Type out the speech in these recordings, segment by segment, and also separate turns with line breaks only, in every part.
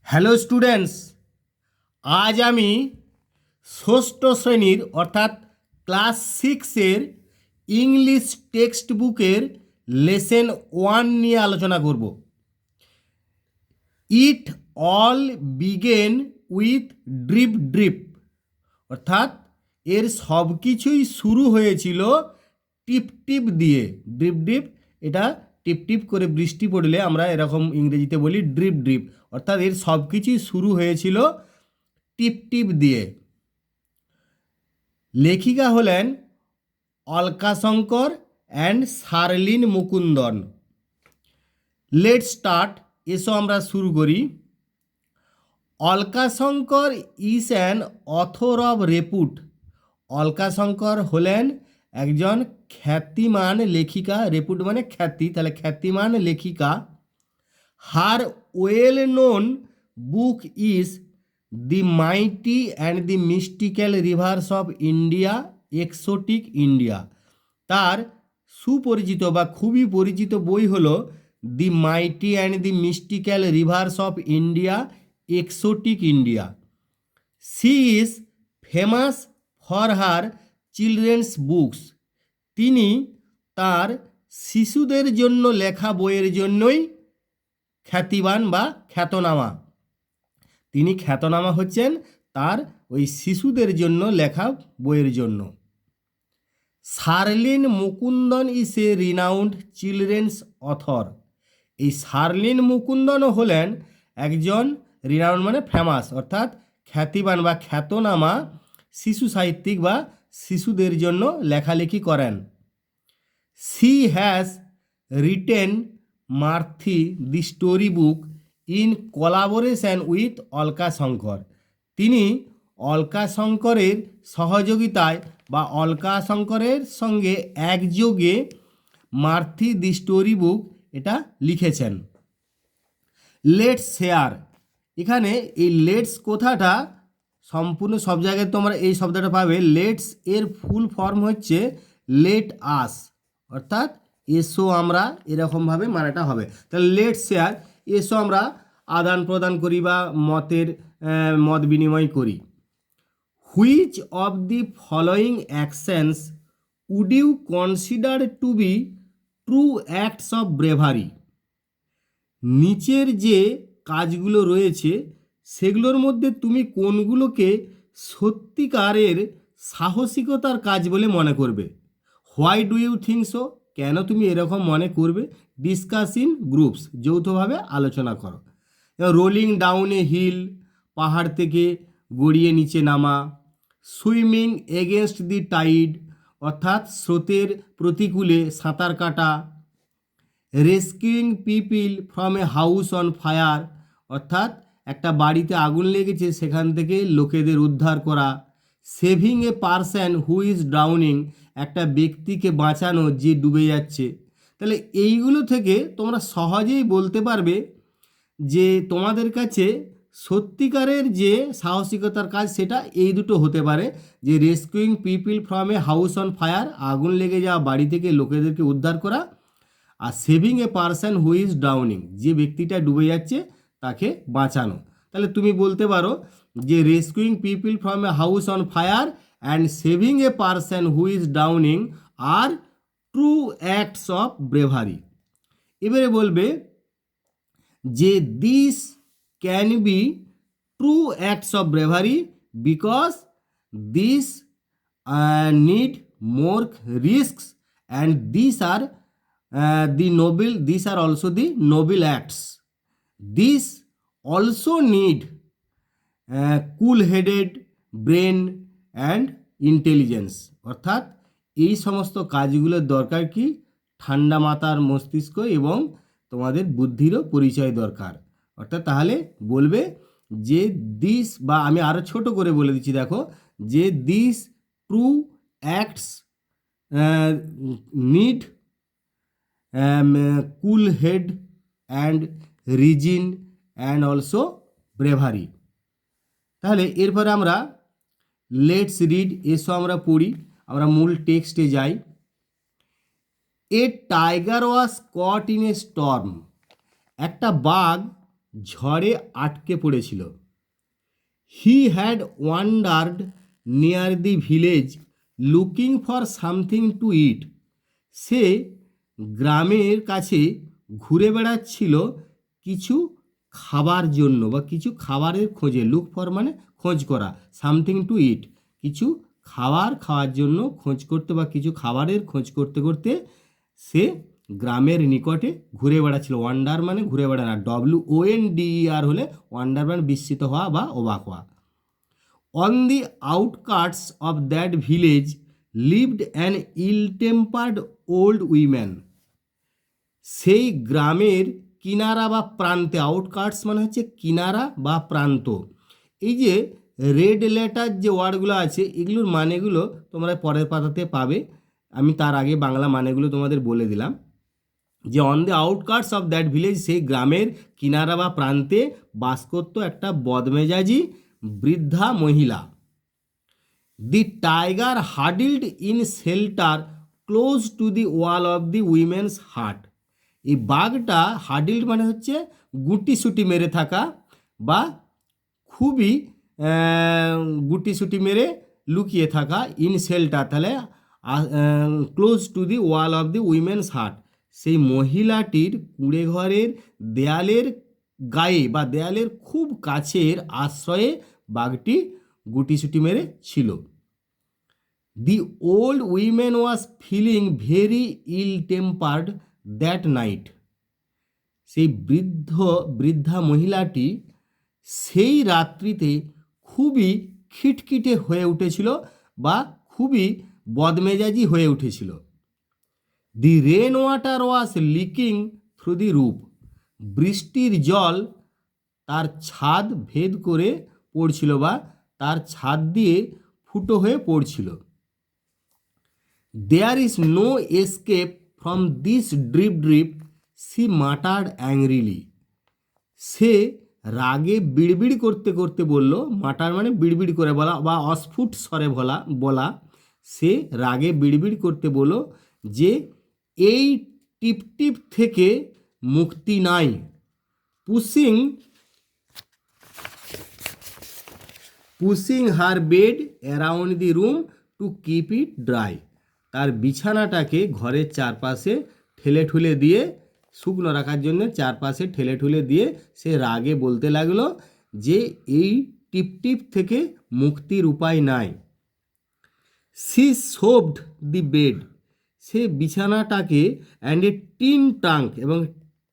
Hello students, আজ আমি ষষ্ঠ শ্রেণীর অর্থাৎ ক্লাস সিক্সের ইংলিশ টেক্সট বুকের লেসন 1 নিয়ে আলোচনা করব। It all began with drip drip, অর্থাৎ এর সব কিছুই শুরু হয়েছিল টিপ টিপ দিয়ে। ড্রিপ ড্রিপ, এটা টিপ টিপ করে বৃষ্টি পড়লে আমরা এরকম ইংরেজিতে বলি ড্রিপ ড্রিপ, অর্থাৎ এর সব কিছুই শুরু হয়েছিল টিপ টিপ দিয়ে। লেখিকা হলেন Alka Shankar and Sharleen Mukundan. Let start, এসো আমরা শুরু করি। Alka Shankar is an author of repute. Alka Shankar হলেন একজন খ্যাতিমান লেখিকা। রেপুট মানে খ্যাতি, তাহলে খ্যাতিমান লেখিকা। Her well known book is the mighty and the mystical rivers of India, exotic India. তার সুপরিচিত বা খুবই পরিচিত বই হলো the mighty and the mystical rivers of India, exotic India. She is famous for her children's books. তিনি তার শিশুদের জন্য লেখা বইয়ের জন্যই খ্যাতিবান বা খ্যাতনামা। তিনি খ্যাতনামা হচ্ছেন তার ওই শিশুদের জন্য লেখা বইয়ের জন্য। Sharlin Mukundan is a renowned children's author. এই শার্লিন মুকুন্দনও হলেন একজন রিনাউন্ড মানে ফেমাস, অর্থাৎ খ্যাতিবান বা খ্যাতনামা শিশু সাহিত্যিক বা শিশুদের জন্য লেখালেখি করেন। সি হ্যাজ রিটেন মার্থি the story book in collaboration with Alka Shankar. তিনি অলকা শঙ্করের সহযোগিতায় বা অলকা শঙ্করের সঙ্গে একযোগে মার্থি দি স্টোরি বুক এটা লিখেছেন। লেটস শেয়ার, এখানে এই লেটস কথাটা সম্পূর্ণ সব জায়গায় তোমরা এই শব্দটা পাবে। লেটস এর ফুল ফর্ম হচ্ছে লেট আস, অর্থাৎ এসো আমরা, এরকমভাবে মানেটা হবে। তাহলে লেটস শেয়ার, এসো আমরা আদান প্রদান করি বা মত বিনিময় করি। Which of the following actions would you consider to be true acts of bravery. নিচের যে কাজগুলো রয়েছে সেগুলোর মধ্যে তুমি কোনগুলোকে সত্যিকারের সাহসিকতার কাজ বলে মনে করবে? Why do you think so, কেন তুমি এরকম মনে করবে? ডিসকাস ইন গ্রুপস, যৌথভাবে আলোচনা করো। রোলিং ডাউন এ হিল, পাহাড় থেকে গড়িয়ে নিচে নামা। সুইমিং এগেনস্ট দি টাইড, অর্থাৎ স্রোতের প্রতিকূলে সাঁতার কাটা। Rescuing people from a house on fire, অর্থাৎ একটা বাড়িতে আগুন লেগেছে সেখান থেকে লোকেদের উদ্ধার করা। Saving a person who is drowning, একটা ব্যক্তিকে বাঁচানো যে ডুবে যাচ্ছে। তাহলে এইগুলো থেকে তোমরা সহজেই বলতে পারবে যে তোমাদের কাছে সত্যিকারের যে সাহসিকতার কাজ সেটা এই দুটো হতে পারে, যে rescuing people from a house on fire, আগুন লেগে যাওয়া বাড়ি থেকে লোকেদেরকে উদ্ধার করা। আর saving a person who is drowning, যে ব্যক্তিটা ডুবে যাচ্ছে তাকে বাঁচানো। তাহলে তুমি বলতে পারো যে rescuing people from a house on fire and saving a person who is drowning are true acts of bravery. এবারে বলবে যে this can be true acts of bravery because this need more risks and these are these are also the noble acts. These also need cool headed brain and intelligence, অর্থাৎ এই সমস্ত কাজগুলোর দরকার কি? ঠান্ডা মাথার মস্তিষ্ক এবং তোমাদের বুদ্ধিরও পরিচয় দরকার। অর্থাৎ তাহলে বলবে যে দিস, বা আমি আরও ছোট করে বলে দিচ্ছি, দেখো, যে this true acts need cool head and reason and also bravery. তাহলে এরপরে আমরা লেটস রিড, এসো আমরা পড়ি, আমরা মূল টেক্সটে যাই। A tiger was caught in a storm, একটা বাঘ ঝড়ে আটকে পড়েছিল। He had wandered near the village looking for something to eat. সে গ্রামের কাছে ঘুরে বেড়াচ্ছিল কিছু খাবার জন্য বা কিছু খাবারের খোঁজে। লুক ফর মানে খোঁজ করা, সামথিং টু ইট কিছু খাওয়ার জন্য খোঁজ করতে বা কিছু খাবারের খোঁজ করতে করতে সে গ্রামের নিকটে ঘুরে বেড়াচ্ছিল। ওয়ান্ডার মানে ঘুরে বেড়ানো, WONDER হলে ওয়ান্ডার মানে বিস্মিত হওয়া বা অবাক হওয়া। On the outskirts of that village lived an ill tempered old woman. সেই গ্রামের কিনারা বা প্রান্তে, আউটকার্টস মানে হচ্ছে কিনারা বা প্রান্ত। এই যে রেড লেটার যে ওয়ার্ডগুলো আছে এগুলোর মানেগুলো তোমরা পরের পাতাতে পাবে, আমি তার আগে বাংলা মানেগুলো তোমাদের বলে দিলাম। যে on the outskirts of that village, সেই গ্রামের কিনারা বা প্রান্তে বাস করত একটা বদমেজাজি বৃদ্ধা মহিলা। The tiger huddled in shelter close to the wall of the women's hut. এই বাঘটা, হাডিল্ড মানে হচ্ছে গুটিসুটি মেরে থাকা বা খুবই গুটিসুটি মেরে লুকিয়ে থাকা। ইন শেল্টার তাহলে close to the wall of the women's হাট, সেই মহিলাটির কুঁড়ে ঘরের দেয়ালের গায়ে বা দেয়ালের খুব কাছের আশ্রয়ে বাঘটি গুটিসুটি মেরে ছিল। The old women was feeling very ill tempered that night. সেই বৃদ্ধা মহিলাটি সেই রাত্রিতে খুবই খিটখিটে হয়ে উঠেছিল বা খুবই বদমেজাজি হয়ে উঠেছিল। The rain water was leaking through the roof. বৃষ্টির জল তার ছাদ ভেদ করে পড়ছিল বা তার ছাদ দিয়ে ফুটো হয়ে পড়ছিল। There is no escape from this drip drip, she muttered angrily. সে রাগে বিড়বিড় করতে করতে বলল, মাটার মানে বিড়বিড় করে বলা বা অস্ফুট স্বরে বলা। সে রাগে বিড়বিড় করতে বলল যে এই টিপটিপ থেকে মুক্তি নাই। Pushing her bed around the room to keep it dry. তার বিছানাটাকে ঘরের চারপাশে ঠেলে ঠুলে দিয়ে, শুকনো রাখার জন্য চারপাশে ঠেলে ঠুলে দিয়ে সে রাগে বলতে লাগলো যে এই টিপটিপ থেকে মুক্তির উপায় নাই। She shoved the bed. সে বিছানাটাকে অ্যান্ড এ টিন ট্রাঙ্ক, এবং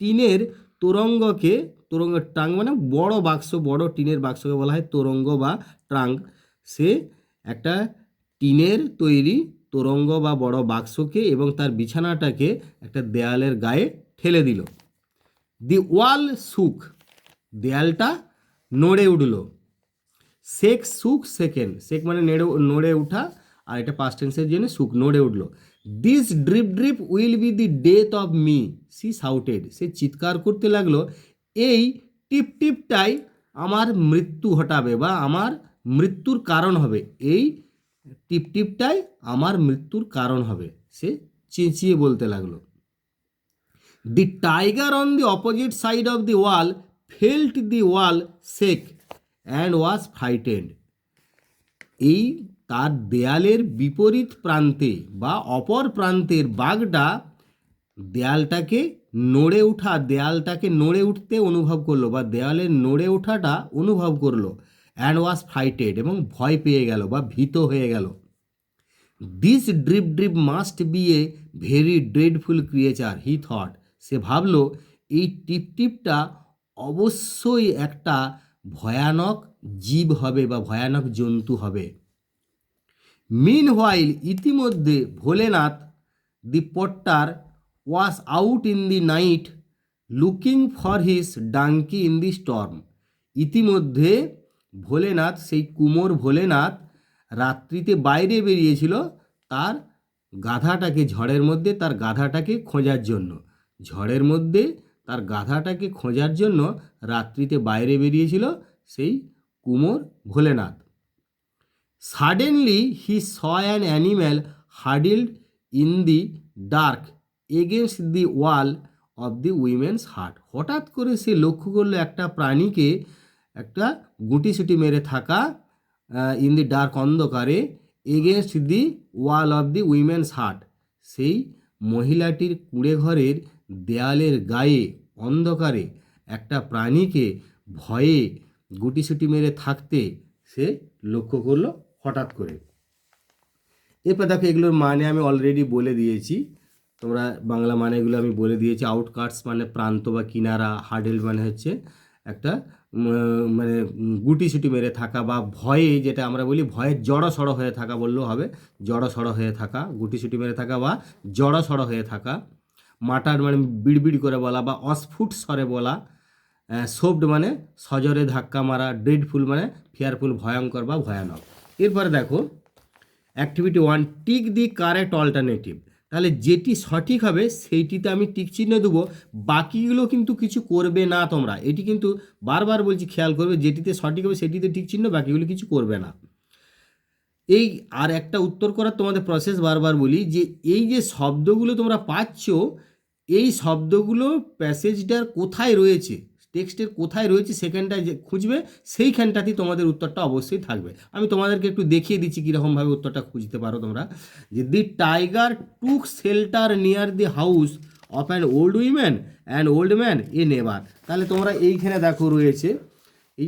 টিনের তোরঙ্গকে, ট্রাঙ্ক মানে বড় বাক্স, বড় টিনের বাক্সকে বলা হয় তোরঙ্গ বা ট্রাঙ্ক। সে একটা টিনের তৈরি তোরঙ্গ বা বড় বাক্সকে এবং তার বিছানাটাকে একটা দেয়ালের গায়ে ঠেলে দিল। দি ওয়াল শুক। দেয়ালটা নড়ে উঠল। শেক শুক সেকেন্ড। শেক মানে নড়ে উঠা, আর এটা পাস্ট টেন্সের জন্য শুক, নড়ে উঠল। This drip drip will be the death of me, she shouted. সে চিৎকার করতে লাগলো, এই টিপ টিপটাই আমার মৃত্যু ঘটাবে বা আমার মৃত্যুর কারণ হবে। এই টিপ টিপটাই আমার মৃত্যুর কারণ হবে, সে চেঁচিয়ে বলতে লাগলো। The tiger on the opposite side of the wall felt the wall shake and was frightened. এই তার দেয়ালের বিপরীত প্রান্তে বা অপর প্রান্তের বাঘটা দেয়ালটাকে নড়ে উঠতে অনুভব করলো বা দেয়ালের নড়ে ওঠাটা অনুভব করলো। অ্যান্ড ওয়াজ ফ্রাইটেড, এবং ভয় পেয়ে গেল বা ভীত হয়ে গেল। This drip drip must be a very dreadful creature he thought. সে ভাবল এই টিপ টিপটা অবশ্যই একটা ভয়ানক জীব হবে বা ভয়ানক জন্তু হবে। মিন হোয়াইল, ইতিমধ্যে Bholenath the potter was out in the night looking for his donkey in the storm. ইতিমধ্যে ভোলেনাথ, সেই কুমোর ভোলেনাথ রাত্রিতে বাইরে বেরিয়েছিল তার গাধাটাকে, ঝড়ের মধ্যে তার গাধাটাকে খোঁজার জন্য। ঝড়ের মধ্যে তার গাধাটাকে খোঁজার জন্য রাত্রিতে বাইরে বেরিয়েছিল সেই কুমোর Bholenath. Suddenly he saw an animal huddled in the dark against the wall of the women's hut. হঠাৎ করে সে লক্ষ্য করলো একটা প্রাণীকে একটা গুটিসুটি মেরে থাকা ইন দি ডার্ক, অন্ধকারে, against the wall of the women's heart. সেই মহিলাটির কুঁড়ে ঘরের দেয়ালের গায়ে অন্ধকারে একটা প্রাণীকে ভয়ে গুটিসুটি মেরে থাকতে সে লক্ষ্য করলো হঠাৎ করে। এরপর দেখো এগুলোর মানে আমি অলরেডি বলে দিয়েছি, তোমরা বাংলা মানেগুলো আমি বলে দিয়েছি। আউটকাটস মানে প্রান্ত বা কিনারা, হার্ডেল মানে হচ্ছে একটা মানে গুটিসুটি মেরে থাকা বা ভয়ে, যেটা আমরা বলি ভয়ে জড়সড় হয়ে থাকা বললেও হবে, জড়সড় হয়ে থাকা, গুটিসুটি মেরে থাকা বা জড়সড় হয়ে থাকা। মাটার মানে বিড়বিড় করে বলা বা অস্ফুট স্বরে বলা। সোফট মানে সজোরে ধাক্কা মারা। ড্রেডফুল মানে ফিয়ারফুল, ভয়ঙ্কর বা ভয়ানক। এরপরে দেখো activity 1, tick the correct alternative. তাহলে যেটি সঠিক হবে সেইটিতে আমি টিক চিহ্ন দেবো, বাকিগুলো কিন্তু কিছু করবে না তোমরা। এটি কিন্তু বারবার বলছি, খেয়াল করবে, যেটিতে সঠিক হবে সেটিতে টিক চিহ্ন, বাকিগুলো কিছু করবে না। এই আর একটা উত্তর করার তোমাদের প্রসেস বারবার বলি, যে এই যে শব্দগুলো তোমরা পাচ্ছ, এই শব্দগুলো প্যাসেজটার কোথায় রয়েছে, টেক্সটের কোথায় রয়েছে সেখানটায় যে খুঁজবে, সেইখানটাতেই তোমাদের উত্তরটা অবশ্যই থাকবে। আমি তোমাদেরকে একটু দেখিয়ে দিচ্ছি কীরকমভাবে উত্তরটা খুঁজতে পারো তোমরা। যে the tiger took shelter near the house of an old woman and old man a neighbour. তাহলে তোমরা এইখানে দেখো রয়েছে, এই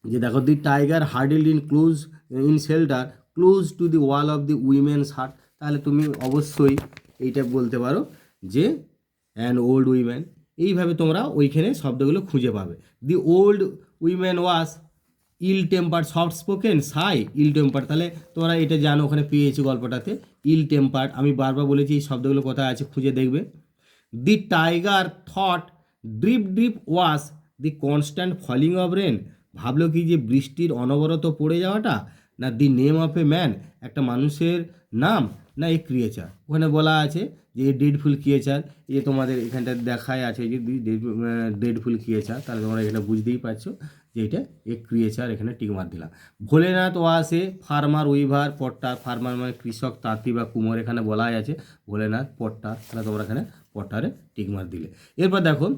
যে দেখো, দি টাইগার হার্ডেল in shelter close to the wall of the women's hut. তাহলে তুমি অবশ্যই এইটা বলতে পারো যে অ্যান ওল্ড উইম্যান। এইভাবে তোমরা ওইখানে শব্দগুলো খুঁজে পাবে। The old woman was ill temper, soft spoken, shy, ill temper. তাহলে তোমরা এটা জানো, ওখানে পেয়েছো গল্পটাতে ইল টেম্পার। আমি বারবার বলেছি এই শব্দগুলো কোথায় আছে খুঁজে দেখবে। The tiger thought drip drip was the constant falling of rain. ভাবলো কি যে বৃষ্টির অনবরত পড়ে যাওয়াটা, না the name of a man, একটা মানুষের নাম, না এ ক্রিয়েচার। ওখানে বলা আছে যে ডেডফুল ক্রিয়েচার, এই তোমাদের এখানটা দেখায় আছে যে ডেডফুল ক্রিয়েচার। তাহলে তোমরা এখানে বুঝতেই পারছো যে এটা এ ক্রিয়েচার, এখানে টিক মার দিলাম। Bholenath was a farmer weaver potter. Farmer মানে কৃষক, তাঁতি বা কুমোর, এখানে বলাই আছে ভোলেনাথ পট্টার। তাহলে তোমরা এখানে পট্টারে টিক মার দিলে। এরপর দেখো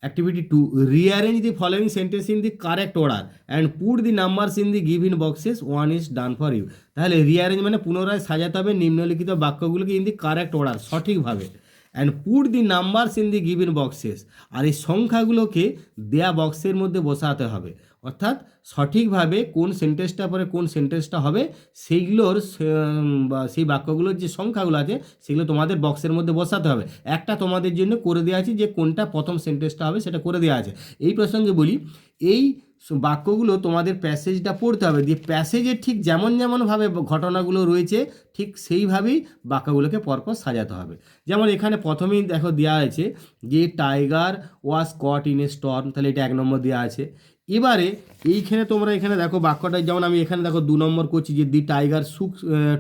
activity 2, rearrange the following sentence in the correct order and put the numbers in the given boxes, 1 is done for you. তাহলে রিঅ্যারেঞ্জ মানে পুনরায় সাজাতে হবে নিম্নলিখিত বাক্যগুলোকে ইন দি কারেক্ট অর্ডার, সঠিকভাবে, and put the numbers in the given boxes, আর এই সংখ্যাগুলোকে দেয়া বক্সের মধ্যে বসাতে হবে। অর্থাৎ সঠিকভাবে কোন সেন্টেন্সটা পরে কোন সেন্টেন্সটা হবে সেইগুলোর সেই বাক্যগুলোর যে সংখ্যাগুলো আছে সেগুলো তোমাদের বক্সের মধ্যে বসাতে হবে। একটা তোমাদের জন্য করে দেওয়া আছে যে কোনটা প্রথম সেন্টেন্সটা হবে সেটা করে দেওয়া আছে। এই প্রসঙ্গে বলি, এই বাক্যগুলো তোমাদের প্যাসেজটা পড়তে হবে, দিয়ে প্যাসেজের ঠিক যেমন যেমনভাবে ঘটনাগুলো রয়েছে ঠিক সেইভাবেই বাক্যগুলোকে পরপর সাজাতে হবে। যেমন এখানে প্রথমেই দেখো দেওয়া আছে যে tiger was caught in a storm, তাহলে এটা 1 নম্বর দেওয়া আছে। এবারে এইখানে তোমরা এখানে দেখো বাক্যটা, যেমন আমি এখানে দেখো 2 নম্বর করছি যে the tiger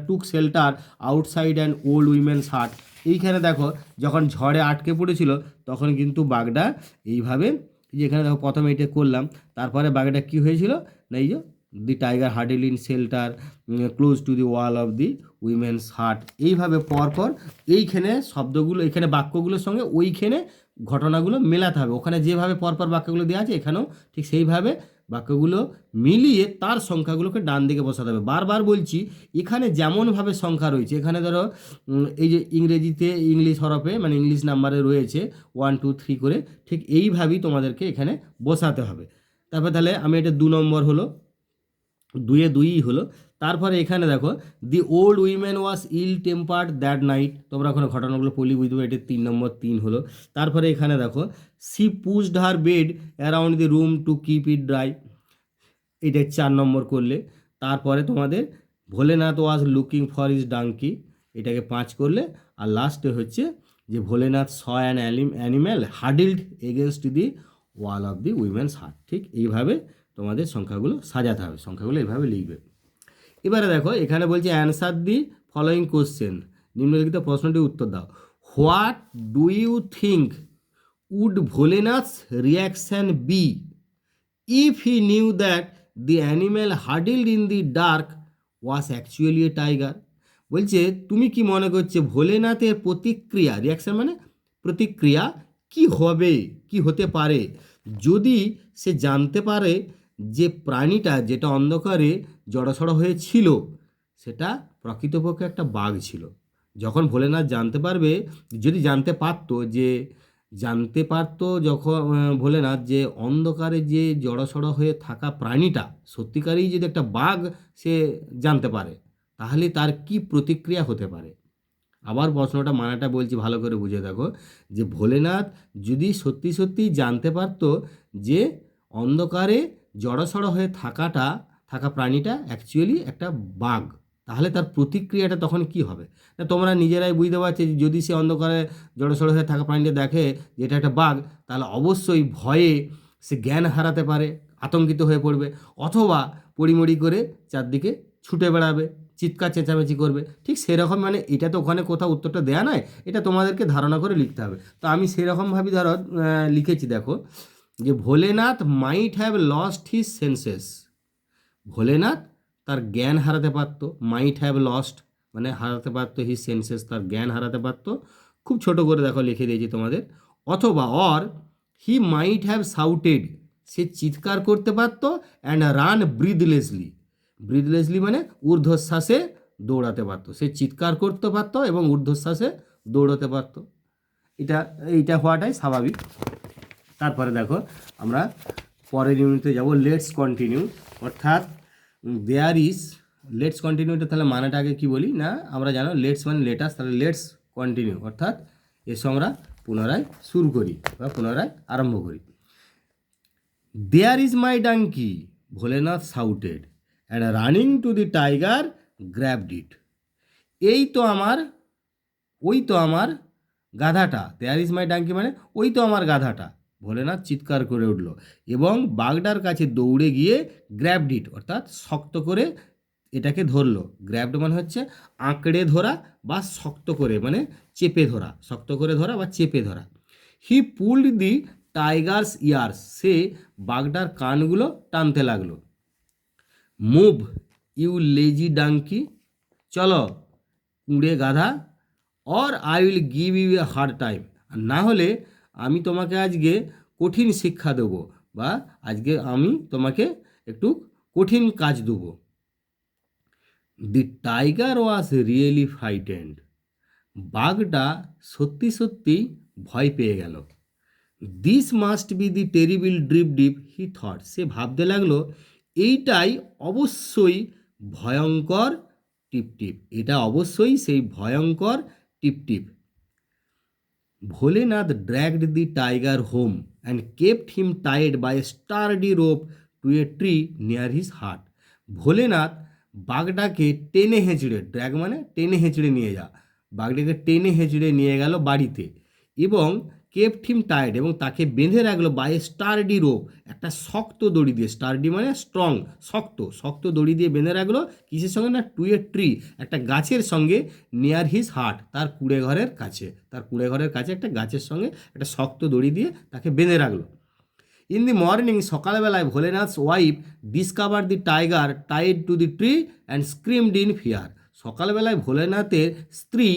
took shelter outside and old women's hut. এইখানে দেখো যখন ঝড়ে আটকে পড়েছিল তখন কিন্তু বাঘটা এইভাবে, যে এখানে দেখো প্রথমে এটা করলাম, তারপরে বাঘটা কী হয়েছিল না, এই যে দি টাইগার হার্ডেল in shelter close to the wall of the women's hut. এইভাবে পরপর এইখানে শব্দগুলো, এখানে বাক্যগুলোর সঙ্গে ওইখানে ঘটনাগুলো মেলাতে হবে। ওখানে যেভাবে পরপর বাক্যগুলো দেওয়া আছে এখানেও ঠিক সেইভাবে বাক্যগুলো মিলিয়ে তার সংখ্যাগুলোকে ডান দিকে বসাতে হবে। বারবার বলছি, এখানে যেমনভাবে সংখ্যা রয়েছে, এখানে ধরো এই যে ইংরেজিতে ইংলিশ হরফে মানে ইংলিশ নাম্বারে রয়েছে 1 2 3 করে, ঠিক এইভাবেই তোমাদেরকে এখানে বসাতে হবে। তারপর তাহলে আমি এটা 2 নম্বর হলো, 2-এ 2ই হলো। তারপরে এখানে দেখো the old women was ill tempered that night, তোমরা ওখানে ঘটনাগুলো পড়লে বুঝবে, এটা 3 নম্বর 3 হলো। তারপরে এখানে দেখো she pushed her bed around the room to keep it dry, এটা 4 নম্বর করলে। তারপরে তোমাদের Bholenath was looking for his donkey, এটাকে 5 করলে। আর লাস্টে হচ্ছে যে Bholenath saw an animal huddled against the wall of the women's hut. ঠিক এইভাবে তোমাদের সংখ্যাগুলো সাজাতে হবে, সংখ্যাগুলো এইভাবে লিখবে। এবারে দেখো এখানে বলছে অ্যান্সার দি ফলোয়িং কোশ্চেন, নিম্নলিখিত প্রশ্নটির উত্তর দাও। What do you think would Bholenath's reaction be if he knew that the animal huddled in the dark was actually a tiger. বলছে তুমি কি মনে করছে ভোলেনাথের প্রতিক্রিয়া, রিয়াকশান মানে প্রতিক্রিয়া কি হবে, কি হতে পারে যদি সে জানতে পারে যে প্রাণীটা যেটা অন্ধকারে জড়সড় হয়েছিল সেটা প্রকৃতপক্ষে একটা বাঘ ছিল। যখন ভোলেনাথ জানতে পারবে, যদি জানতে পারতো যখন ভোলেনাথ যে অন্ধকারে যে জড়সড় হয়ে থাকা প্রাণীটা সত্যিকারেই যদি একটা বাঘ সে জানতে পারে, তাহলে তার কি প্রতিক্রিয়া হতে পারে। আবার প্রশ্নটা মানেটা বলছি, ভালো করে বুঝে দেখো, যে ভোলেনাথ যদি সত্যি সত্যি জানতে পারতো যে অন্ধকারে জড়সড় হয়ে থাকা প্রাণীটা অ্যাকচুয়ালি একটা বাঘ, তাহলে তার প্রতিক্রিয়াটা তখন কি হবে। না তোমরা নিজেরাই বুঝতে পারছো, যদি সে অন্ধকারে জড়সড় হয়ে থাকা প্রাণীটা দেখে যে এটা একটা বাঘ, তাহলে অবশ্যই ভয়ে সে জ্ঞান হারাতে পারে, আতঙ্কিত হয়ে পড়বে, অথবা পড়িমড়ি করে চারদিকে ছুটে বেড়াবে, চিৎকার চেঁচামেচি করবে। ঠিক সেরকম, মানে এটা তো ওখানে কোথাও উত্তরটা দেয়া নয়, এটা তোমাদেরকে ধারণা করে লিখতে হবে। তো আমি সেরকমভাবে ধরো লিখেছি, দেখো যে Bholenath might have lost his senses. Bholenath তার জ্ঞান হারাতে পারতো, মাইট হ্যাভ লস্ট মানে হারাতে পারতো, হিজ সেন্সেস তার জ্ঞান হারাতে পারতো। খুব ছোট করে দেখো লিখে দিয়েছি তোমাদের। অথবা হি মাইট হ্যাভ সাউটেড, সে চিৎকার করতে পারতো, অ্যান্ড রান ব্রিথলেসলি। ব্রিথলেসলি মানে ঊর্ধ্বশ্বাসে দৌড়াতে পারতো, সে চিৎকার করতে পারতো এবং ঊর্ধ্বশ্বাসে দৌড়াতে পারতো। এইটা হওয়াটাই স্বাভাবিক। তারপরে দেখো আমরা পরের ইউনিটে যাব, লেটস কন্টিনিউ। অর্থাৎ দেয়ার ইজ, লেটস কন্টিনিউটা তাহলে মানেটা আগে কী বলি না, আমরা জানো লেটস মানে লেটাস, তাহলে লেটস কন্টিনিউ অর্থাৎ এসো আমরা পুনরায় শুরু করি বা পুনরায় আরম্ভ করি। There is my donkey, Bholenath shouted, and running to the tiger grabbed it. ওই তো আমার গাধাটা, দেয়ার ইজ মাই ডাঙ্কি মানে ওই তো আমার গাধাটা, ভোলেনাথ চিৎকার করে উঠল এবং বাগদার কাছে দৌড়ে গিয়ে গ্র্যাবড ইট অর্থাৎ শক্ত করে এটাকে ধরলো। গ্র্যাবড মানে হচ্ছে আঁকড়ে ধরা বা শক্ত করে মানে চেপে ধরা, শক্ত করে ধরা বা চেপে ধরা। He pulled the tiger's ears, সে বাগদার কানগুলো টানতে লাগলো। মুভ ইউ লেজি ডাঙ্কি, চলো কুঁড়ে গাধা, or I will give you a hard time, না হলে আমি তোমাকে আজকে কঠিন শিক্ষা দেবো বা আজকে আমি তোমাকে একটু কঠিন কাজ দেবো। The tiger was really frightened, বাঘটা সত্যি সত্যি ভয় পেয়ে গেল। This must be the terrible drip drip he thought, সে ভাবতে লাগলো এইটাই অবশ্যই ভয়ঙ্কর টিপ টিপ, এটা অবশ্যই সেই ভয়ঙ্কর টিপ টিপ। Bholenath dragged the tiger home and kept him tied by a sturdy rope to a tree near his hut. Bholenath বাঘটাকে টেনে হেঁচড়ে, ড্র্যাগ মানে টেনে হেঁচড়ে নিয়ে যা, বাঘটাকে টেনে হেঁচড়ে নিয়ে গেল বাড়িতে এবং কেপ্ট হিম টাইড এবং তাকে বেঁধে রাখলো বাই স্টার্ডি রোপ, একটা শক্ত দড়ি দিয়ে, স্টার্ডি মানে স্ট্রং, শক্ত দড়ি দিয়ে বেঁধে রাখলো কিসের সঙ্গে না, টু এ ট্রি একটা গাছের সঙ্গে, নিয়ার হিজ হার্ট তার কুঁড়ে ঘরের কাছে একটা গাছের সঙ্গে একটা শক্ত দড়ি দিয়ে তাকে বেঁধে রাখলো। ইন দি মর্নিং, সকালবেলায় Bholenath's wife discover the tiger tied to the tree and screamed in fear. সকালবেলায় ভোলেনাথের স্ত্রী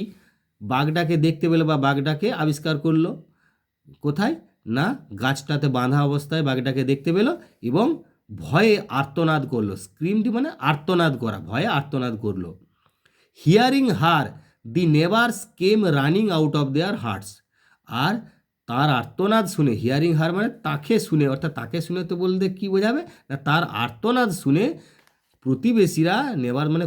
বাঘটাকে দেখতে পেলো বা বাঘটাকে আবিষ্কার করলো। কোথায় না, গাছটাতে বাঁধা অবস্থায় বাঘটাকে দেখতে পেলো এবং ভয়ে আর্তনাদ করলো। স্ক্রিমড মানে আর্তনাদ করা, ভয়ে আর্তনাদ করলো। Hearing her the neighbours came running out of their huts, আর তার আর্তনাদ শুনে, হিয়ারিং হার মানে তাকে শুনে, অর্থাৎ তাকে শুনে তো বলতে কী বোঝাবে না, তার আর্তনাদ শুনে প্রতিবেশীরা, নেবার মানে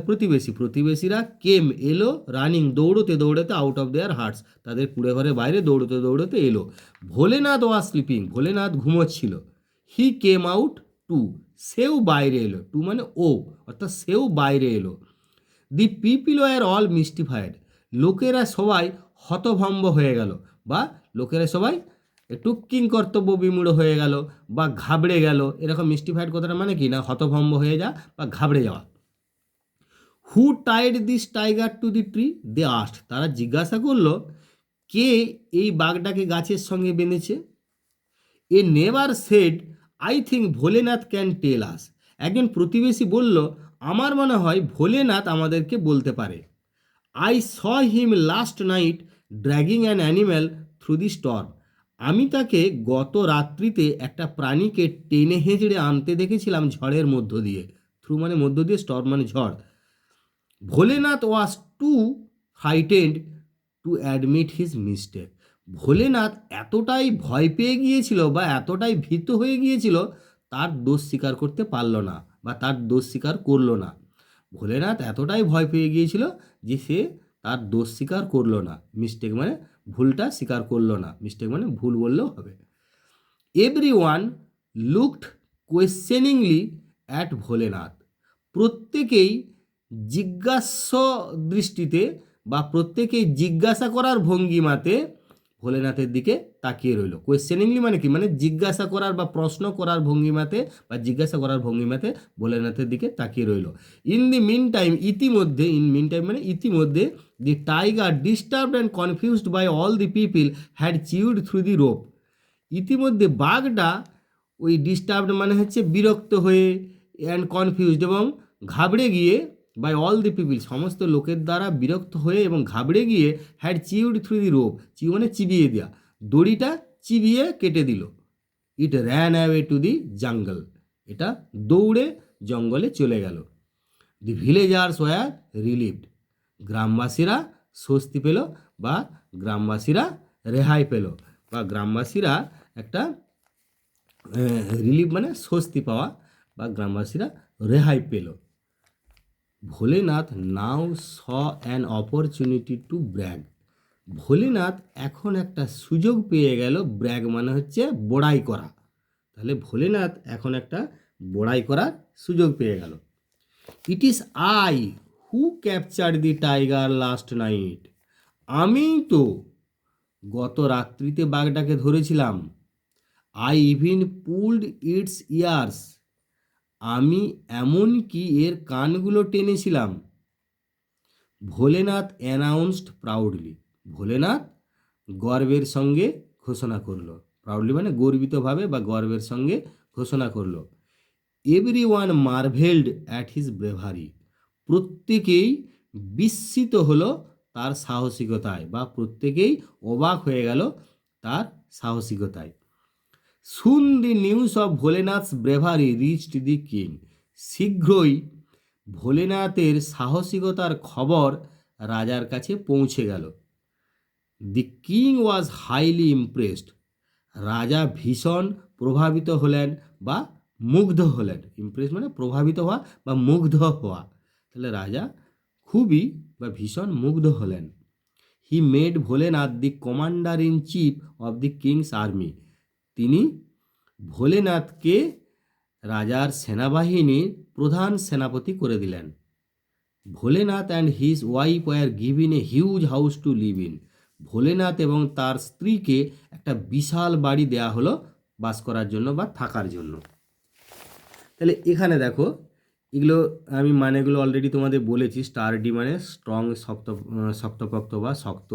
প্রতিবেশীরা কেম এলো, রানিং দৌড়তে আউট অফ দেয়ার হার্টস তাদের কুঁড়ে ঘরের বাইরে দৌড়তে এলো। ভোলেনাথ ওয়াজ স্লিপিং, ভোলেনাথ ঘুমোচ্ছিল। হি কেম আউট টু, সেও বাইরে এলো, টু মানে ও, অর্থাৎ সেও বাইরে এলো। The people were all mystified, লোকেরা সবাই হতভম্ব হয়ে গেল বা লোকেরা সবাই একটু কিংকর্তব্য বিমূঢ় হয়ে গেল বা ঘাবড়ে গেল। এরকম মিস্টিফাইড কথাটা মানে কি না, হতভম্ব হয়ে যা বা ঘাবড়ে যাওয়া। Who tied this tiger to the tree, they asked, তারা জিজ্ঞাসা করলো কে এই বাঘটাকে গাছের সঙ্গে বেঁধেছে। A neighbour said I think Bholenath can tell us, একজন প্রতিবেশী বলল আমার মনে হয় ভোলেনাথ আমাদেরকে বলতে পারে। I saw him last night dragging an animal through the storm. আমি তাকে গত রাত্রিতে একটা প্রাণীকে টেনে হেঁচড়ে আনতে দেখেছিলাম ঝড়ের মধ্য দিয়ে। থ্রু মানে মধ্য দিয়ে, স্টর্ম মানে ঝড়। Bholenath was too frightened to admit his mistake. Bholenath এতটাই ভয় পেয়ে গিয়েছিল বা এতটাই ভীত হয়ে গিয়েছিল, তার দোষ স্বীকার করতে পারল না বা তার দোষ স্বীকার করলো না। ভোলেনাথ এতটাই ভয় পেয়ে গিয়েছিল যে সে তার দোষ স্বীকার করলো না। মিস্টেক মানে ভুলটা স্বীকার করলো না, মিস্টেক মানে ভুল বললেও হবে। Everyone looked questioningly at Bholenath. প্রত্যেকেই জিজ্ঞাস্য দৃষ্টিতে বা প্রত্যেকেই জিজ্ঞাসা করার ভঙ্গিমাতে ভোলেনাথের দিকে তাকিয়ে রইল। কোয়েশ্চেনিংলি মানে কি, মানে জিজ্ঞাসা করার বা প্রশ্ন করার ভঙ্গিমাতে বা জিজ্ঞাসা করার ভঙ্গিমাতে ভোলেনাথের দিকে তাকিয়ে রইল। ইন দি মিন টাইম, ইতিমধ্যে, ইন মিন টাইম মানে ইতিমধ্যে, the tiger disturbed and confused by all the people had chewed through the rope. ইতিমধ্যে বাঘটা ওই ডিস্টার্বড মানে হচ্ছে বিরক্ত হয়ে, অ্যান্ড কনফিউজড এবং ঘাবড়ে গিয়ে, বাই অল দি পিপল সমস্ত লোকের দ্বারা বিরক্ত হয়ে এবং ঘাবড়ে গিয়ে, had chewed through the rope, chew মানে চিবিয়ে দেওয়া, দড়িটা চিবিয়ে কেটে দিল। It ran away to the jungle, এটা দৌড়ে জঙ্গলে চলে গেল। দি ভিলেজার্স ওয়ার রিলিভড, গ্রামবাসীরা স্বস্তি পেল বা গ্রামবাসীরা রেহাই পেল বা গ্রামবাসীরা একটা রিলিফ মানে স্বস্তি পাওয়া বা গ্রামবাসীরা রেহাই পেল। Bholenath now saw an opportunity to brag. Bholenath এখন একটা সুযোগ পেয়ে গেল। ব্র্যাগ মানে হচ্ছে বড়াই করা। তাহলে ভোলেনাথ এখন একটা বড়াই করার সুযোগ পেয়ে গেল। It is I who capture the tiger last night. আমি তো গত রাত্রিতে বাঘটাকে ধরেছিলাম। I even pulled it's years, আমি এমনকি এর কানগুলো টেনেছিলাম। ভোলেনাথ অ্যানাউন্সড প্রাউডলি, ভোলেনাথ গর্বের সঙ্গে ঘোষণা করলো। প্রাউডলি মানে গর্বিতভাবে বা গর্বের সঙ্গে ঘোষণা করলো। Every one marvelled at his bravery, প্রত্যেকেই বিস্মিত হলো তার সাহসিকতায় বা প্রত্যেকেই অবাক হয়ে গেল তার সাহসিকতায়। Soon the news of Bholenath's bravery reached the king, শীঘ্রই ভোলেনাথের সাহসিকতার খবর রাজার কাছে পৌঁছে গেল। The king was highly impressed, রাজা ভীষণ প্রভাবিত হলেন বা মুগ্ধ হলেন। ইমপ্রেস মানে প্রভাবিত হওয়া বা মুগ্ধ হওয়া, তাহলে রাজা খুবই বা ভীষণ মুগ্ধ হলেন। He made Bholenath the commander in chief of the king's army, তিনি ভোলেনাথকে রাজার সেনাবাহিনীর প্রধান সেনাপতি করে দিলেন। Bholenath and his wife were given a huge house to live in, Bholenath এবং তার স্ত্রীকে একটা বিশাল বাড়ি দেয়া হলো বাস করার জন্য বা থাকার জন্য। তাহলে এখানে দেখো, এগুলো আমি মানেগুলো অলরেডি তোমাদের বলেছি। স্টারডি মানে স্ট্রং, শক্তপোক্ত বা শক্ত।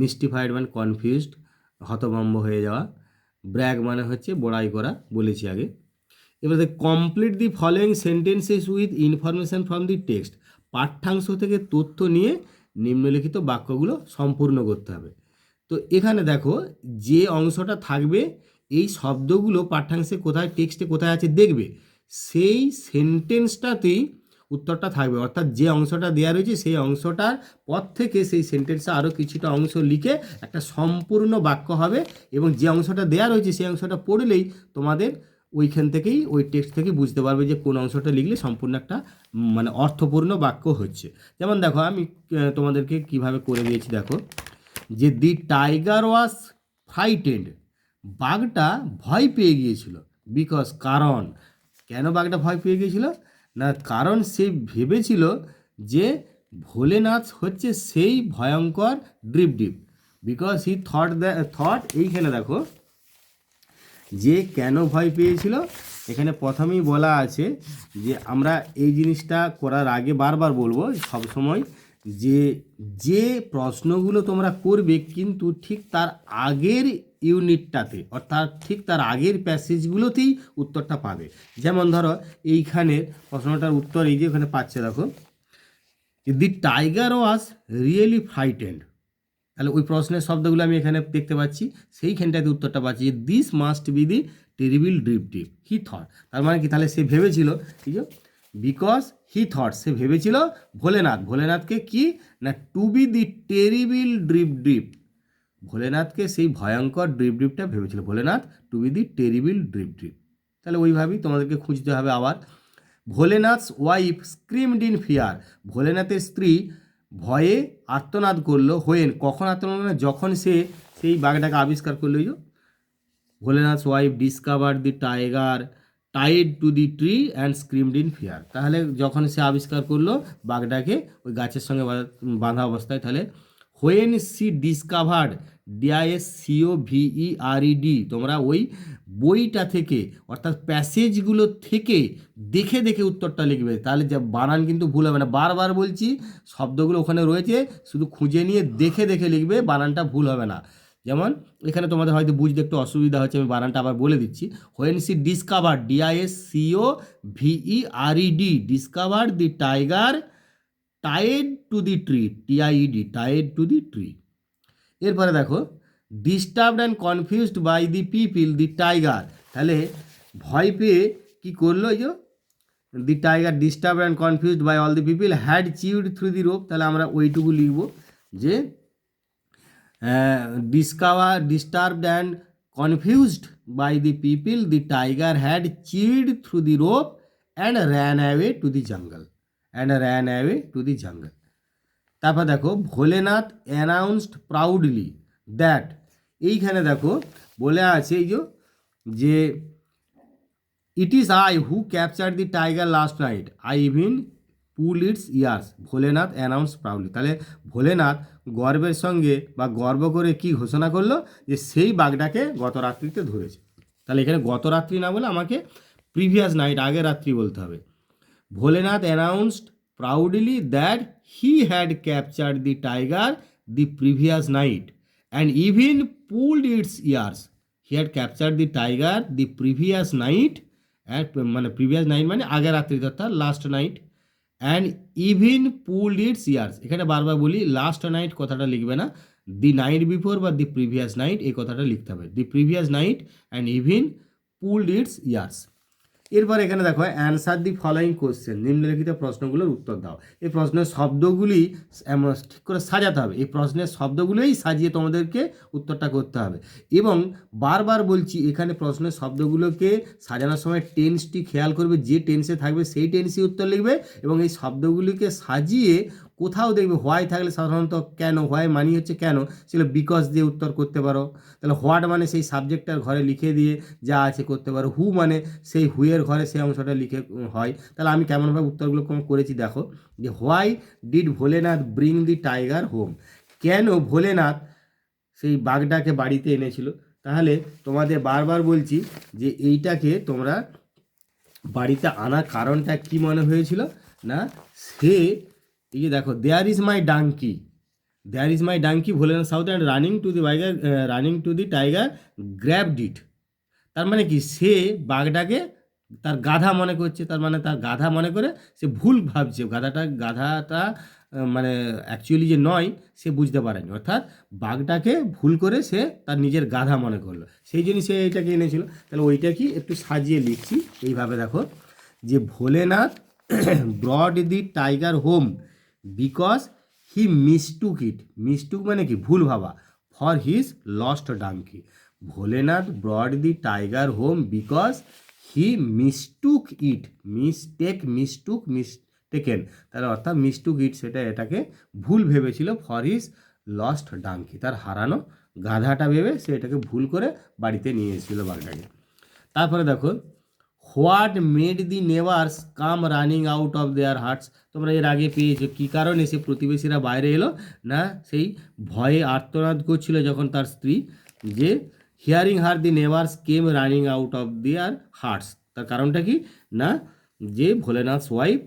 মিস্টিফাইড মানে কনফিউজড, হতভম্ব হয়ে যাওয়া। ব্র্যাগ মানে হচ্ছে বড়াই করা, বলেছি আগে। এবারে complete the following sentences with information from the text, পাঠ্যাংশ থেকে তথ্য নিয়ে নিম্নলিখিত বাক্যগুলো সম্পূর্ণ করতে হবে। তো এখানে দেখো যে অংশটা থাকবে, এই শব্দগুলো পাঠ্যাংশে কোথায়, টেক্সটে কোথায় আছে দেখবে, সেই সেন্টেন্সটাতেই উত্তরটা থাকবে। অর্থাৎ যে অংশটা দেওয়া রয়েছে সেই অংশটার পর থেকে সেই সেন্টেন্সে আরও কিছুটা অংশ লিখে একটা সম্পূর্ণ বাক্য হবে, এবং যে অংশটা দেওয়া রয়েছে সেই অংশটা পড়লেই তোমাদের ওইখান থেকেই, ওই টেক্সট থেকেই বুঝতে পারবে যে কোন অংশটা লিখলে সম্পূর্ণ একটা মানে অর্থপূর্ণ বাক্য হচ্ছে। যেমন দেখো আমি তোমাদেরকে কিভাবে করে দিয়েছি, দেখো যে দি টাইগার ওয়াজ ফ্রাইটেন্ড, বাঘটা ভয় পেয়ে গিয়েছিল। বিকজ, কারণ, কেন বাঘটা ভয় পেয়ে গিয়েছিল না, কারণ সে ভেবেছিল যে ভোলেনাথ হচ্ছে সেই ভয়ঙ্কর ডিপ। বিকজ হি থট, এইখানে দেখো যে কেন ভয় পেয়েছিল, এখানে প্রথমেই বলা আছে যে আমরা এই জিনিসটা করার আগে বারবার বলবো সবসময় যে প্রশ্নগুলো তোমরা করবে কিন্তু ঠিক তার আগের ইউনিটটাতে, অর্থাৎ ঠিক তার আগের প্যাসেজগুলোতেই উত্তরটা পাবে। যেমন ধরো এইখানের প্রশ্নটার উত্তর এই যে এখানে পাচ্ছে, দেখো the tiger was really frightened, তাহলে ওই প্রশ্নের শব্দগুলো আমি এখানে দেখতে পাচ্ছি, সেইখানটাতে উত্তরটা পাচ্ছি যে this must be the terrible drip drip he thought. তার মানে কি, তাহলে সে ভেবেছিল, ঠিক আছে, বিকজ হি থট, সে ভেবেছিল ভোলেনাথকে কি না two B the terrible drip deep, ভোলেনাথকে সেই ভয়ঙ্কর ড্রিপ ডিপটা ভেবেছিল, Bholenath two B the terrible drip deep. তাহলে ওইভাবেই তোমাদেরকে খুঁজতে হবে আবার। Bholenath's wife screamed in fear, ভোলেনাথের স্ত্রী ভয়ে আর্তনাদ করলো। হোয়েন, কখন আর্তনাদ করলো, যখন সে সেই বাঘটাকে আবিষ্কার করলো। এই যে Bholenath's wife discover the tiger tied to the tree and screamed in fear, তাহলে যখন সে আবিষ্কার করলো বাঘটাকে ওই গাছের সঙ্গে বাঁধা অবস্থায়, তাহলে হোয়েন সি ডিসকভার্ড DISCOVERED, তোমরা ওই বইটা থেকে অর্থাৎ প্যাসেজগুলো থেকে দেখে দেখে উত্তরটা লিখবে, তাহলে যা বানান কিন্তু ভুল হবে না। বারবার বলছি, শব্দগুলো ওখানে রয়েছে, শুধু খুঁজে নিয়ে দেখে দেখে লিখবে, বানানটা ভুল হবে না। যেমন এখানে তোমাদের হয়তো বুঝতে একটু অসুবিধা হচ্ছে, আমি বানানটা আবার বলে দিচ্ছি। When she discovered DISCOVERED discovered the tiger tied to the tree, TIED tied to the tree. এরপরে দেখো disturbed and confused by the people the tiger, তাহলে ভয় পেয়ে কী করলো, এই যে the tiger disturbed and confused by all the people had chewed through the rope, তাহলে আমরা ওইটুকু লিখব যে disturbed and confused by the people the tiger had chewed through the rope and ran away to দি জঙ্গল, তারপর দেখো Bholenath announced proudly that, এইখানে দেখো বলে আছে এই যে it is I who capture the tiger last night, I even pool it's years, Bholenath announce proudly, তাহলে ভোলেনাথ গর্বের সঙ্গে বা গর্ব করে কি ঘোষণা করলো, যে সেই বাঘটাকে গত রাত্রিতে ধরেছে। তাহলে এখানে গত রাত্রি না বলে আমাকে প্রিভিয়াস নাইট, আগের রাত্রি বলতে হবে। Bholenath announced proudly that he had captured the tiger the previous night and even pulled its ears. He had captured the tiger the previous night, and মানে previous night মানে আগের রাত্রি, অর্থাৎ last night, and even pulled it's years. এখানে বারবার বলি last night কথাটা লিখবে না, দি নাইট বিফোর বা দি প্রিভিয়াস নাইট এই কথাটা লিখতে হবে, the previous night and even pulled it's years. এরপর এখানে দেখো অ্যান্সার দি ফলোয়িং কোশ্চেন, নিম্নলিখিত প্রশ্নগুলোর উত্তর দাও। এই প্রশ্নের শব্দগুলি ঠিক করে সাজাতে হবে, এই প্রশ্নের শব্দগুলোই সাজিয়ে তোমাদেরকে উত্তরটা করতে হবে। এবং বারবার বলছি, এখানে প্রশ্নের শব্দগুলোকে সাজানোর সময় টেন্সটি খেয়াল করবে, যে টেন্সে থাকবে সেই টেন্সই উত্তর লিখবে। এবং এই শব্দগুলিকে সাজিয়ে কোথাও দেখবে হোয়াই থাকলে সাধারণত কেন, হোয়াই মানি হচ্ছে কেন, সেগুলো বিকজ দিয়ে উত্তর করতে পারো। তাহলে হোয়াট মানে সেই সাবজেক্টটার ঘরে লিখে দিয়ে যা আছে করতে পারো। হু মানে সেই হুয়ের ঘরে সেই অংশটা লিখে হয়। তাহলে আমি কেমনভাবে উত্তরগুলো করেছি দেখো, যে why did Bholenath bring the tiger home, কেন ভোলেনাথ সেই বাঘটাকে বাড়িতে এনেছিল। তাহলে তোমাদের বারবার বলছি যে এইটাকে তোমরা বাড়িতে আনার কারণটা কি মনে হয়েছিল না, সে এই যে দেখো there is my donkey Bholenath shouted and running to the tiger grabbed it. তার মানে কি, সে বাঘটাকে তার গাধা মনে করছে, তার মানে তার গাধা মনে করে সে ভুল ভাবছে, গাধাটা মানে অ্যাকচুয়ালি যে নয় সে বুঝতে পারেনি, অর্থাৎ বাঘটাকে ভুল করে সে তার নিজের গাধা মনে করলো, সেই জন্য সে এইটাকে এনেছিল। তাহলে ওইটা কি একটু সাজিয়ে লিখছি এইভাবে দেখো, যে Bholenath brought the tiger home because he mistook মানে কি ভুল ভাবা, for his lost donkey. Bholenath brought the tiger home because he mistook it, mistaken, তাহলে অর্থাৎ মিস্টুক ইট সেটা এটাকে ভুল ভেবেছিল, ফর হিজ লস্ট ডাঙ্কি, তার হারানো গাধাটা ভেবে সে এটাকে ভুল করে বাড়িতে নিয়ে এসেছিল বাঘটাকে। তারপরে দেখো what made the neighbours come running out of their hearts, তোমরা এর আগে পেয়েছো কী কারণে সে প্রতিবেশীরা বাইরে এলো না, সেই ভয়ে আর্তনাদ করছিল যখন তার স্ত্রী, যে hearing her the neighbours came running out of their hearts, তার কারণটা কি না, যে Bholenath's wife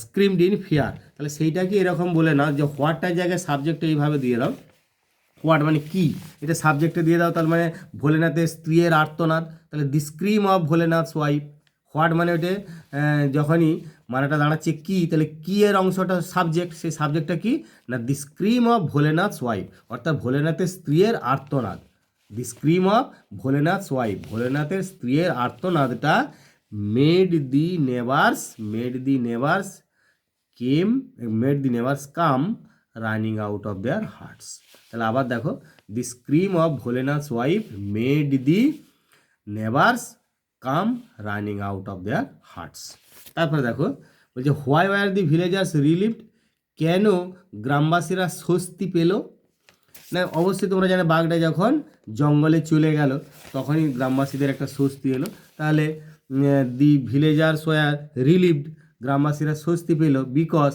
screamed in fear. তাহলে সেইটা কি এরকম বলে না, যে হোয়াটটার জায়গায় সাবজেক্টটা এইভাবে দিয়ে দাও, হোয়াট মানে কি, এটা সাবজেক্টে দিয়ে দাও, তার মানে ভোলেনাথের স্ত্রীর আর্তনাদ, তাহলে দি scream of Bholenath's wife, what মানে ওটা যখনই মানেটা দাঁড়াচ্ছে কি, তাহলে কি এর অংশটা সাবজেক্ট, সেই সাবজেক্টটা কি না the scream of Bholenath wife, অর্থাৎ ভোলেনাথের স্ত্রীর আর্তনাদ। The scream of Bholenath wife, ভোলেনাথের স্ত্রীর আর্তনাদটা made the neighbours came made the neighbours come running out of their huts. তাহলে আবার দেখো, the scream of Bholenath wife made the neighbours come running out of their huts. তারপরে দেখো বলছে why were the villagers relieved, কেন গ্রামবাসীরা স্বস্তি পেল না? অবশ্যই তোমরা জানো বাঘটা যখন জঙ্গলে চলে গেল তখনই গ্রামবাসীদের একটা স্বস্তি এলো। তাহলে দি ভিলেজার্স ওয়ার রিলিভড, গ্রামবাসীরা স্বস্তি পেল, বিকজ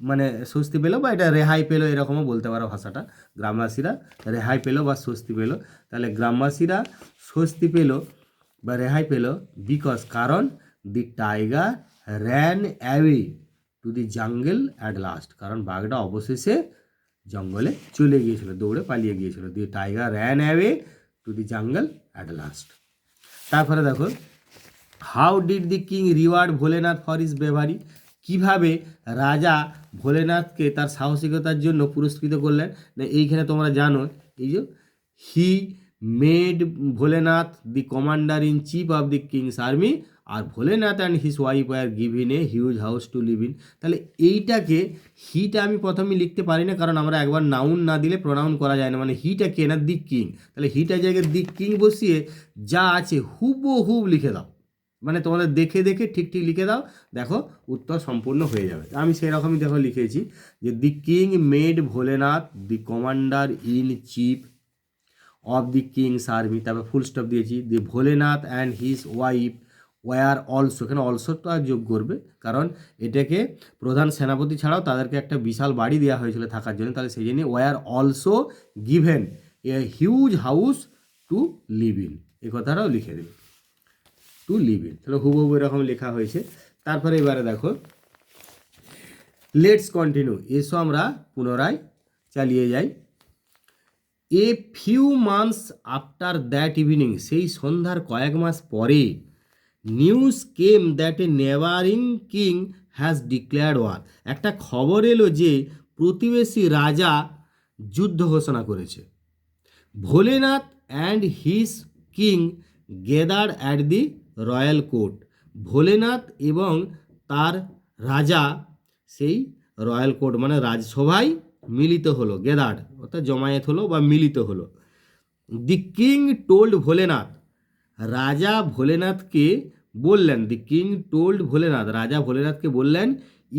মানে স্বস্তি পেল বা এটা রেহাই পেলো এরকমও বলতে পারো ভাষাটা, গ্রামবাসীরা রেহাই পেলো বা স্বস্তি পেলো। তাহলে গ্রামবাসীরা স্বস্তি পেল বা রেহাই পেল বিকজ কারণ the tiger ran away to the jungle at last, কারণ বাঘটা অবশেষে জঙ্গলে চলে গিয়েছিল, দৌড়ে পালিয়ে গিয়েছিল। The tiger ran away to the jungle at last. তারপরে দেখো how did the king reward Bholenath for his bravery, কীভাবে রাজা ভোলেনাথকে তার সাহসিকতার জন্য পুরস্কৃত করলেন না? এইখানে তোমরা জানো এই যে he made Bholenath the commander in chief of the king's army, আর Bholenath and his wife were given a huge house to live in. তাহলে এইটাকে হিটা আমি প্রথমে লিখতে পারি না, কারণ আমরা একবার নাউন না দিলে প্রোনাউন করা যায় না, মানে হিটা কে না দি কিং। তাহলে হিটার জায়গায় দি কিং বসিয়ে যা আছে হুবহুব লিখে দাও, মানে তোমাদের দেখে দেখে ঠিক ঠিক লিখে দাও, দেখো উত্তর সম্পূর্ণ হয়ে যাবে। আমি সেরকমই দেখো লিখেছি যে the king made Bholenath the commander in chief of the king's army, তারপর ফুল স্টপ দিয়েছি। The Bholenath and his wife were also, এখানে অলসোটা যোগ করবে কারণ এটাকে প্রধান সেনাপতি ছাড়াও তাদেরকে একটা বিশাল বাড়ি দেওয়া হয়েছিল থাকার জন্য, তাহলে সেই জন্য were also given a huge house to live in, এই কথাটাও লিখে দেবে টু লিভ ইন। তাহলে হুবহু এরকম লেখা হয়েছে। তারপরে এবারে দেখো লেটস কন্টিনিউ, এসো আমরা পুনরায় চালিয়ে যাই। A few months after that evening, সেই সন্ধ্যার কয়েক মাস পরে news came that a neighbouring king has declared war, একটা খবর এলো যে প্রতিবেশী রাজা যুদ্ধ ঘোষণা করেছে। Bholenath and his king gathered at the royal court, Bholenath এবং তার রাজা সেই রয়্যাল কোর্ট মানে রাজসভায় মিলিত হলো, গেদার্ড অর্থাৎ জমায়েত হলো বা মিলিত হলো। দি কিং টোল্ড ভোলেনাথ, রাজা ভোলেনাথকে বললেন, দি কিং টোল্ড ভোলেনাথ, রাজা ভোলেনাথকে বললেন,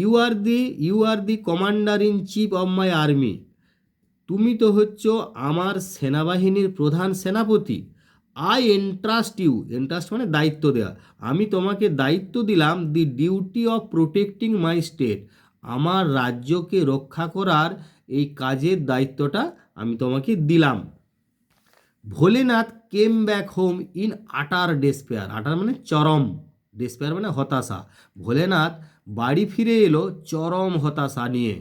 you are the commander in chief of my army, তুমি তো হচ্ছ আমার সেনাবাহিনীর প্রধান সেনাপতি। আই এন্ট্রাস্ট ইউ, এন্ট্রাস্ট মানে দায়িত্ব দেওয়া, আমি তোমাকে দায়িত্ব দিলাম দি duty of protecting my state, আমার রাজ্যকে রক্ষা করার এই কাজের দায়িত্বটা আমি তোমাকে দিলাম। Bholenath came back home in utter despair, আটার মানে চরম, ডেসপেয়ার মানে হতাশা, ভোলেনাথ বাড়ি ফিরে এলো চরম হতাশা নিয়ে,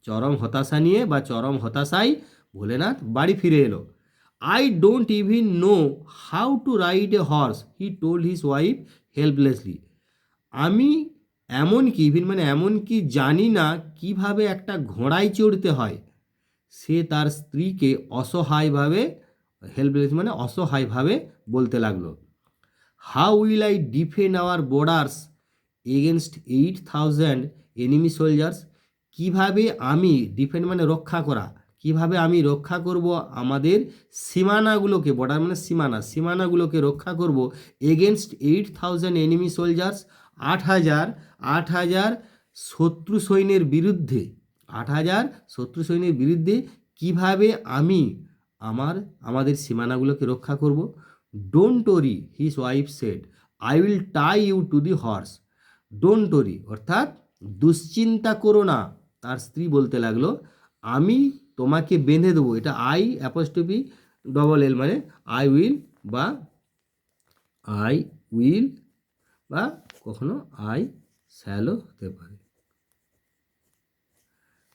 চরম হতাশা নিয়ে বা চরম হতাশায় ভোলেনাথ বাড়ি ফিরে এলো। I don't even know how to ride a horse, he told his wife helplessly, আমি এমনকি ইভিন মানে এমনকি জানি না কিভাবে একটা ঘোড়ায় চড়তে হয়, সে তার স্ত্রীকে অসহায়ভাবে, হেল্পলেস মানে অসহায়ভাবে বলতে লাগলো। How will I defend our borders against 8,000 enemy soldiers, কীভাবে আমি ডিফেন্ড মানে রক্ষা করা, কিভাবে আমি রক্ষা করব আমাদের সীমানাগুলোকে, বর্ডার মানে সীমানা, সীমানাগুলোকে রক্ষা করব এগেনস্ট 8,000 এনিমি সোলজার্স, 8,000 শত্রু সৈন্যের বিরুদ্ধে, 8,000 শত্রু সৈন্যের বিরুদ্ধে কিভাবে আমি আমাদের সীমানাগুলোকে রক্ষা করব। Don't worry his wife said, I will tie you to the horse, don't worry অর্থাৎ দুশ্চিন্তা করো না, তার স্ত্রী বলতে লাগলো আমি তোমাকে বেঁধে দেবো, এটা আই অ্যাপোস্ট্রফি ডবল এল মানে আই উইল বা কখনো আই শ্যালো হতে পারে।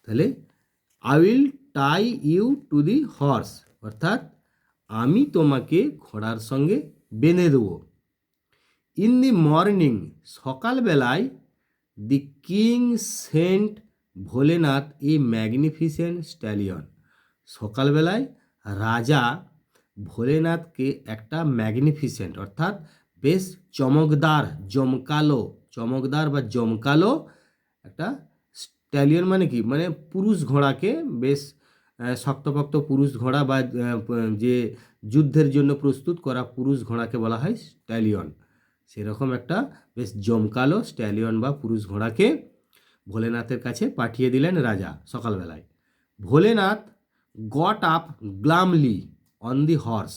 তাহলে I will tie you to the horse অর্থাৎ আমি তোমাকে ঘোড়ার সঙ্গে বেঁধে দেবো। ইন দি মর্নিং, সকালবেলায়, দি কিং সেন্ট ভোলেনাথ এ ম্যাগনিফিসেন্ট স্ট্যালিয়ন। সকালবেলায় রাজা ভোলেনাথকে একটা ম্যাগনিফিসেন্ট অর্থাৎ বেশ চমকদার, চমকদার বা জমকালো একটা স্ট্যালিয়ন মানে কি, মানে পুরুষ ঘোড়াকে, বেশ শক্তপোক্ত পুরুষ ঘোড়া বা যে যুদ্ধের জন্য প্রস্তুত করা পুরুষ ঘোড়াকে বলা হয় স্ট্যালিয়ন। সেরকম একটা বেশ জমকালো স্ট্যালিয়ন বা পুরুষ ঘোড়াকে ভোলেনাথের কাছে পাঠিয়ে দিলেন রাজা সকালবেলায়। Bholenath got up glumly on the horse.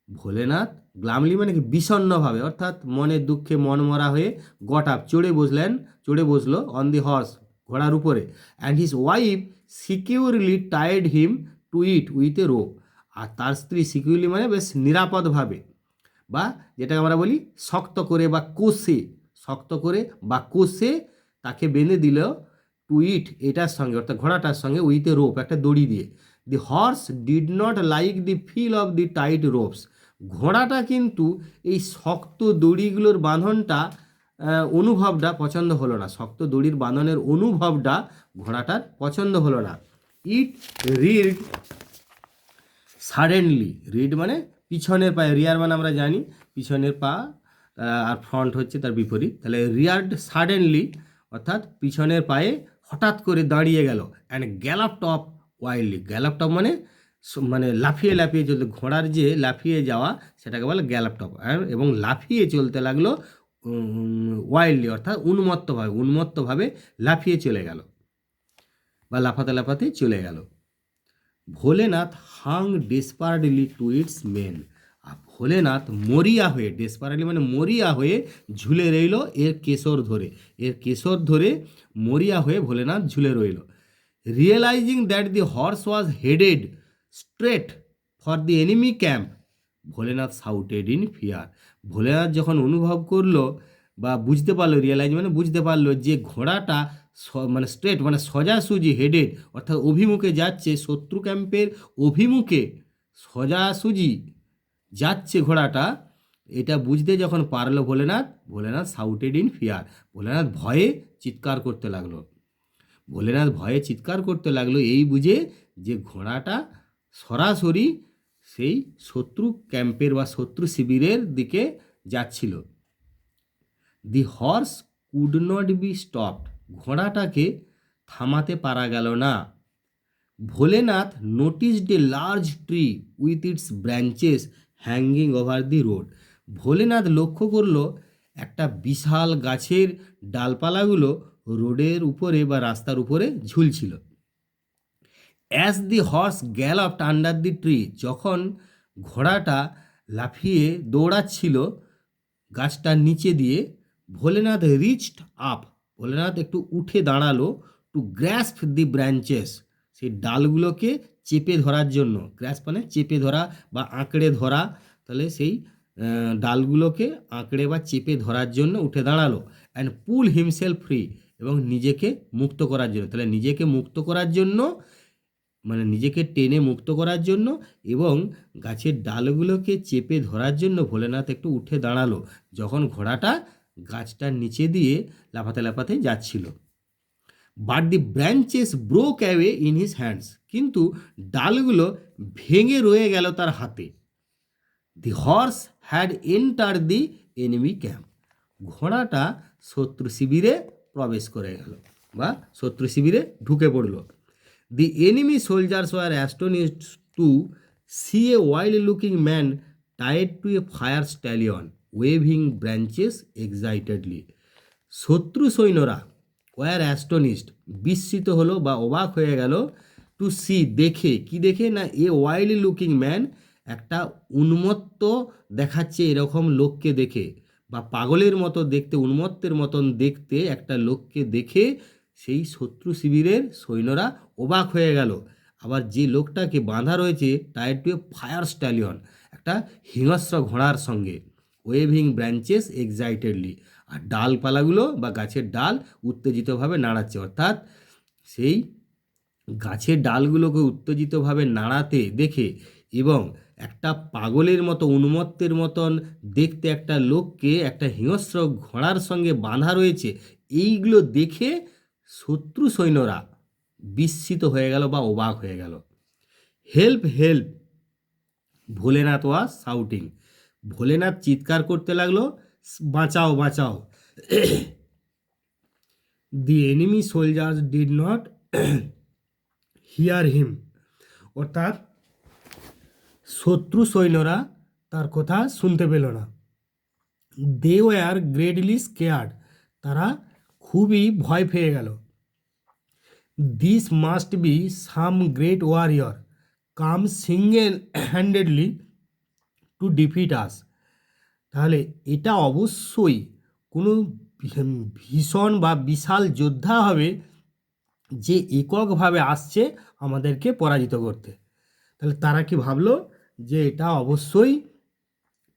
Bholenath glumly মানে কি বিষণ্ণভাবে, অর্থাৎ মনের দুঃখে মনমরা হয়ে গট আপ চড়ে বসলো অন দি হর্স ঘোড়ার উপরে। And his wife securely tied him to it with a rope. আর তার স্ত্রী সিকিউরলি মানে বেশ নিরাপদভাবে, বা যেটাকে আমরা বলি শক্ত করে বা কোষে তাকে বেঁধে দিল টু ইট, এটার সঙ্গে অর্থাৎ ঘোড়াটার সঙ্গে উইথ এ রোপ, একটা দড়ি দিয়ে। The horse did not like the feel of the tight ropes. ঘোড়াটা কিন্তু এই শক্ত দড়িগুলোর বাঁধনটা অনুভবটা পছন্দ হলো না, শক্ত দড়ির বাঁধনের অনুভবটা ঘোড়াটার পছন্দ হলো না। ইট রিড সাডেনলি, রিড মানে পিছনের পায়ে, রিয়ার মানে আমরা জানি পিছনের পা, আর ফ্রন্ট হচ্ছে তার বিপরীত, তাহলে রিয়ার্ড সাডেনলি অর্থাৎ পিছনের পায়ে হঠাৎ করে দাঁড়িয়ে গেল। অ্যান্ড গ্যালাপড অফ ওয়াইল্ডলি, গ্যালাপড অফ মানে মানে লাফিয়ে চলতে, ঘোড়ার যে লাফিয়ে যাওয়া সেটাকে বলে গ্যালাপড অফ, এবং লাফিয়ে চলতে লাগলো ওয়াইল্ডলি অর্থাৎ উন্মত্তভাবে লাফিয়ে চলে গেল বা লাফাতে চলে গেল। Bholenath hung desperately to its mane. আর ভোলেনাথ মরিয়া হয়ে, ডেসপারেটলি মানে মরিয়া হয়ে ঝুলে রইল এর কেশর ধরে মরিয়া হয়ে ভোলেনাথ ঝুলে রইল। Realising that the horse was headed straight for the enemy camp, Bholenath shouted in fear. Bholenath যখন অনুভব করলো বা বুঝতে পারলো, রিয়েলাইজ মানে বুঝতে পারলো যে ঘোড়াটা মানে স্ট্রেট মানে সোজাসুজি, হেডেড অর্থাৎ অভিমুখে যাচ্ছে, শত্রু ক্যাম্পের অভিমুখে সোজাসুজি যাচ্ছে ঘোড়াটা, এটা বুঝতে যখন পারলো Bholenath shouted in fear, Bholenath ভয়ে চিৎকার করতে লাগলো এই বুঝে যে ঘোড়াটা সরাসরি সেই শত্রু ক্যাম্পের বা শত্রু শিবিরের দিকে যাচ্ছিল। The horse could not be stopped, ঘোড়াটাকে থামাতে পারা গেল না। Bholenath noticed a large tree with its branches hanging over the road. Bholenath লক্ষ্য করলো একটা বিশাল গাছের ডালপালাগুলো রোডের উপরে বা রাস্তার উপরে ঝুলছিল। As the horse galloped under the tree, যখন ঘোড়াটা লাফিয়ে দৌড়াচ্ছিল গাছটার নিচে দিয়ে, ভোলেনাথ রিচড আপ, ভোলেনাথ একটু উঠে দাঁড়ালো, টু গ্র্যাস্প দি ব্রাঞ্চেস, সেই ডালগুলোকে চেপে ধরার জন্য, গ্র্যাস্প মানে চেপে ধরা বা আঁকড়ে ধরা, তাহলে সেই ডালগুলোকে আঁকড়ে বা চেপে ধরার জন্য উঠে দাঁড়ালো। অ্যান্ড পুল হিমসেলফ ফ্রি, এবং নিজেকে মুক্ত করার জন্য, তাহলে নিজেকে মুক্ত করার জন্য মানে নিজেকে টেনে মুক্ত করার জন্য এবং গাছের ডালগুলোকে চেপে ধরার জন্য ভোলেনাথ একটু উঠে দাঁড়ালো যখন ঘোড়াটা গাছটার নিচে দিয়ে লাফাতে যাচ্ছিল। But the branches broke away in his hands, কিন্তু ডালগুলো ভেঙে রয়ে গেল তার হাতে। The horse had enter the enemy camp, ঘোড়াটা শত্রু শিবিরে প্রবেশ করে গেল বা শত্রু শিবিরে ঢুকে পড়ল। The enemy soldiers were astonished to see a wild-looking man tied to a fire stallion, waving branches excitedly. শত্রু সৈন্যরা ওয়ার অ্যাস্টনিশড, বিস্মিত হলো বা অবাক হয়ে গেল, টু সি দেখে, কি দেখে না, এ ওয়াইল্ড লুকিং ম্যান, একটা উন্মত্ত দেখাচ্ছে এরকম লোককে দেখে, বা পাগলের মতো দেখতে, উন্মত্তের মতন দেখতে একটা লোককে দেখে সেই শত্রু শিবিরের সৈন্যরা অবাক হয়ে গেল। আবার যে লোকটাকে বাঁধা রয়েছে Tide to a fire stallion, একটা হিংস্র ঘোড়ার সঙ্গে, ওয়েভিং ব্রাঞ্চেস এক্সাইটেডলি, আর ডালপালাগুলো বা গাছের ডাল উত্তেজিতভাবে নাড়াচ্ছে, অর্থাৎ সেই গাছের ডালগুলোকে উত্তেজিতভাবে নাড়াতে দেখে এবং একটা পাগলের মতো উন্মত্তের মতন দেখতে একটা লোককে একটা হিংস্র ঘোড়ার সঙ্গে বাঁধা রয়েছে, এইগুলো দেখে শত্রু সৈন্যরা বিস্মিত হয়ে গেল বা অবাক হয়ে গেল। Help help, Bholenath was shouting, Bholenath চিৎকার করতে লাগলো, বাঁচাও বাঁচাও। The enemy soldiers did not hear him, অর্থাৎ শত্রু সৈন্যরা তার কথা শুনতে পেল না। দে ওয়ার গ্রেটলি স্কেয়ার্ড, তারা খুবই ভয় পেয়ে গেল। This must be some great warrior come single handedly to defeat us, তাহলে এটা অবশ্যই কোনো ভীষণ বা বিশাল যোদ্ধা হবে যে এককভাবে আসছে আমাদেরকে পরাজিত করতে। তাহলে তারা কি ভাবলো যে এটা অবশ্যই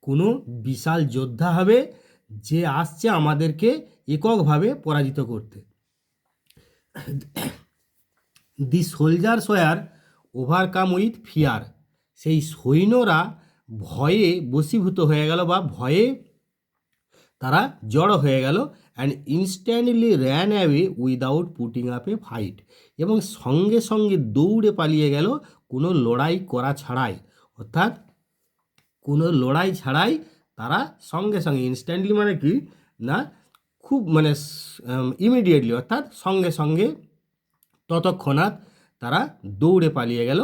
কোনো বিশাল যোদ্ধা হবে যে আসছে আমাদেরকে এককভাবে পরাজিত করতে। The soldiers were overcome with fear, সেই সৈন্যরা ভয়ে বশীভূত হয়ে গেল বা ভয়ে তারা জড়ো হয়ে গেল। And instantly ran away without putting up A fight, এবং সঙ্গে সঙ্গে দৌড়ে পালিয়ে গেল কোনো লড়াই করা ছাড়াই, অর্থাৎ কোনো লড়াই ছাড়াই তারা সঙ্গে সঙ্গে, ইনস্ট্যান্টলি মানে কি না, খুব মানে ইমিডিয়েটলি, অর্থাৎ সঙ্গে সঙ্গে ততক্ষণাৎ তারা দৌড়ে পালিয়ে গেল।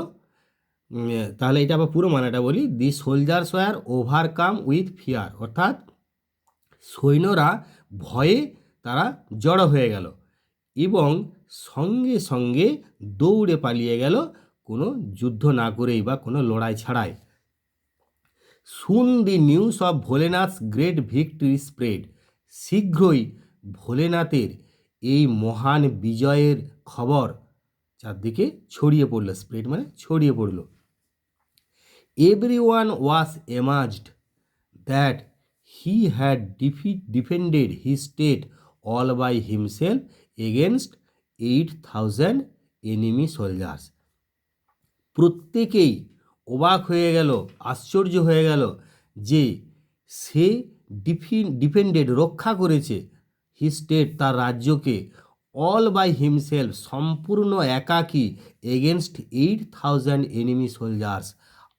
তাহলে এটা আবার পুরো মানেটা বলি। The soldiers were overcome with fear, অর্থাৎ সৈন্যরা ভয়ে তারা জড়ো হয়ে গেল এবং সঙ্গে সঙ্গে দৌড়ে পালিয়ে গেল কোনো যুদ্ধ না করেই বা কোনো লড়াই ছাড়াই। Soon the news of Bholenath's great victory spread, শীঘ্রই ভোলেনাথের এই মহান বিজয়ের খবর চারদিকে ছড়িয়ে পড়ল। স্প্রেড মানে ছড়িয়ে পড়ল। Everyone was amazed that he had defended his state all by himself against 8,000 enemy soldiers. প্রত্যেকেই অবাক হয়ে গেল, আশ্চর্য হয়ে গেল যে সে ডিফেন্ডেড রক্ষা করেছে হিজ স্টেট তার রাজ্যকে, অল বাই হিমসেলফ সম্পূর্ণ একাকী, এগেনস্ট 8,000 এনিমি সোলজার্স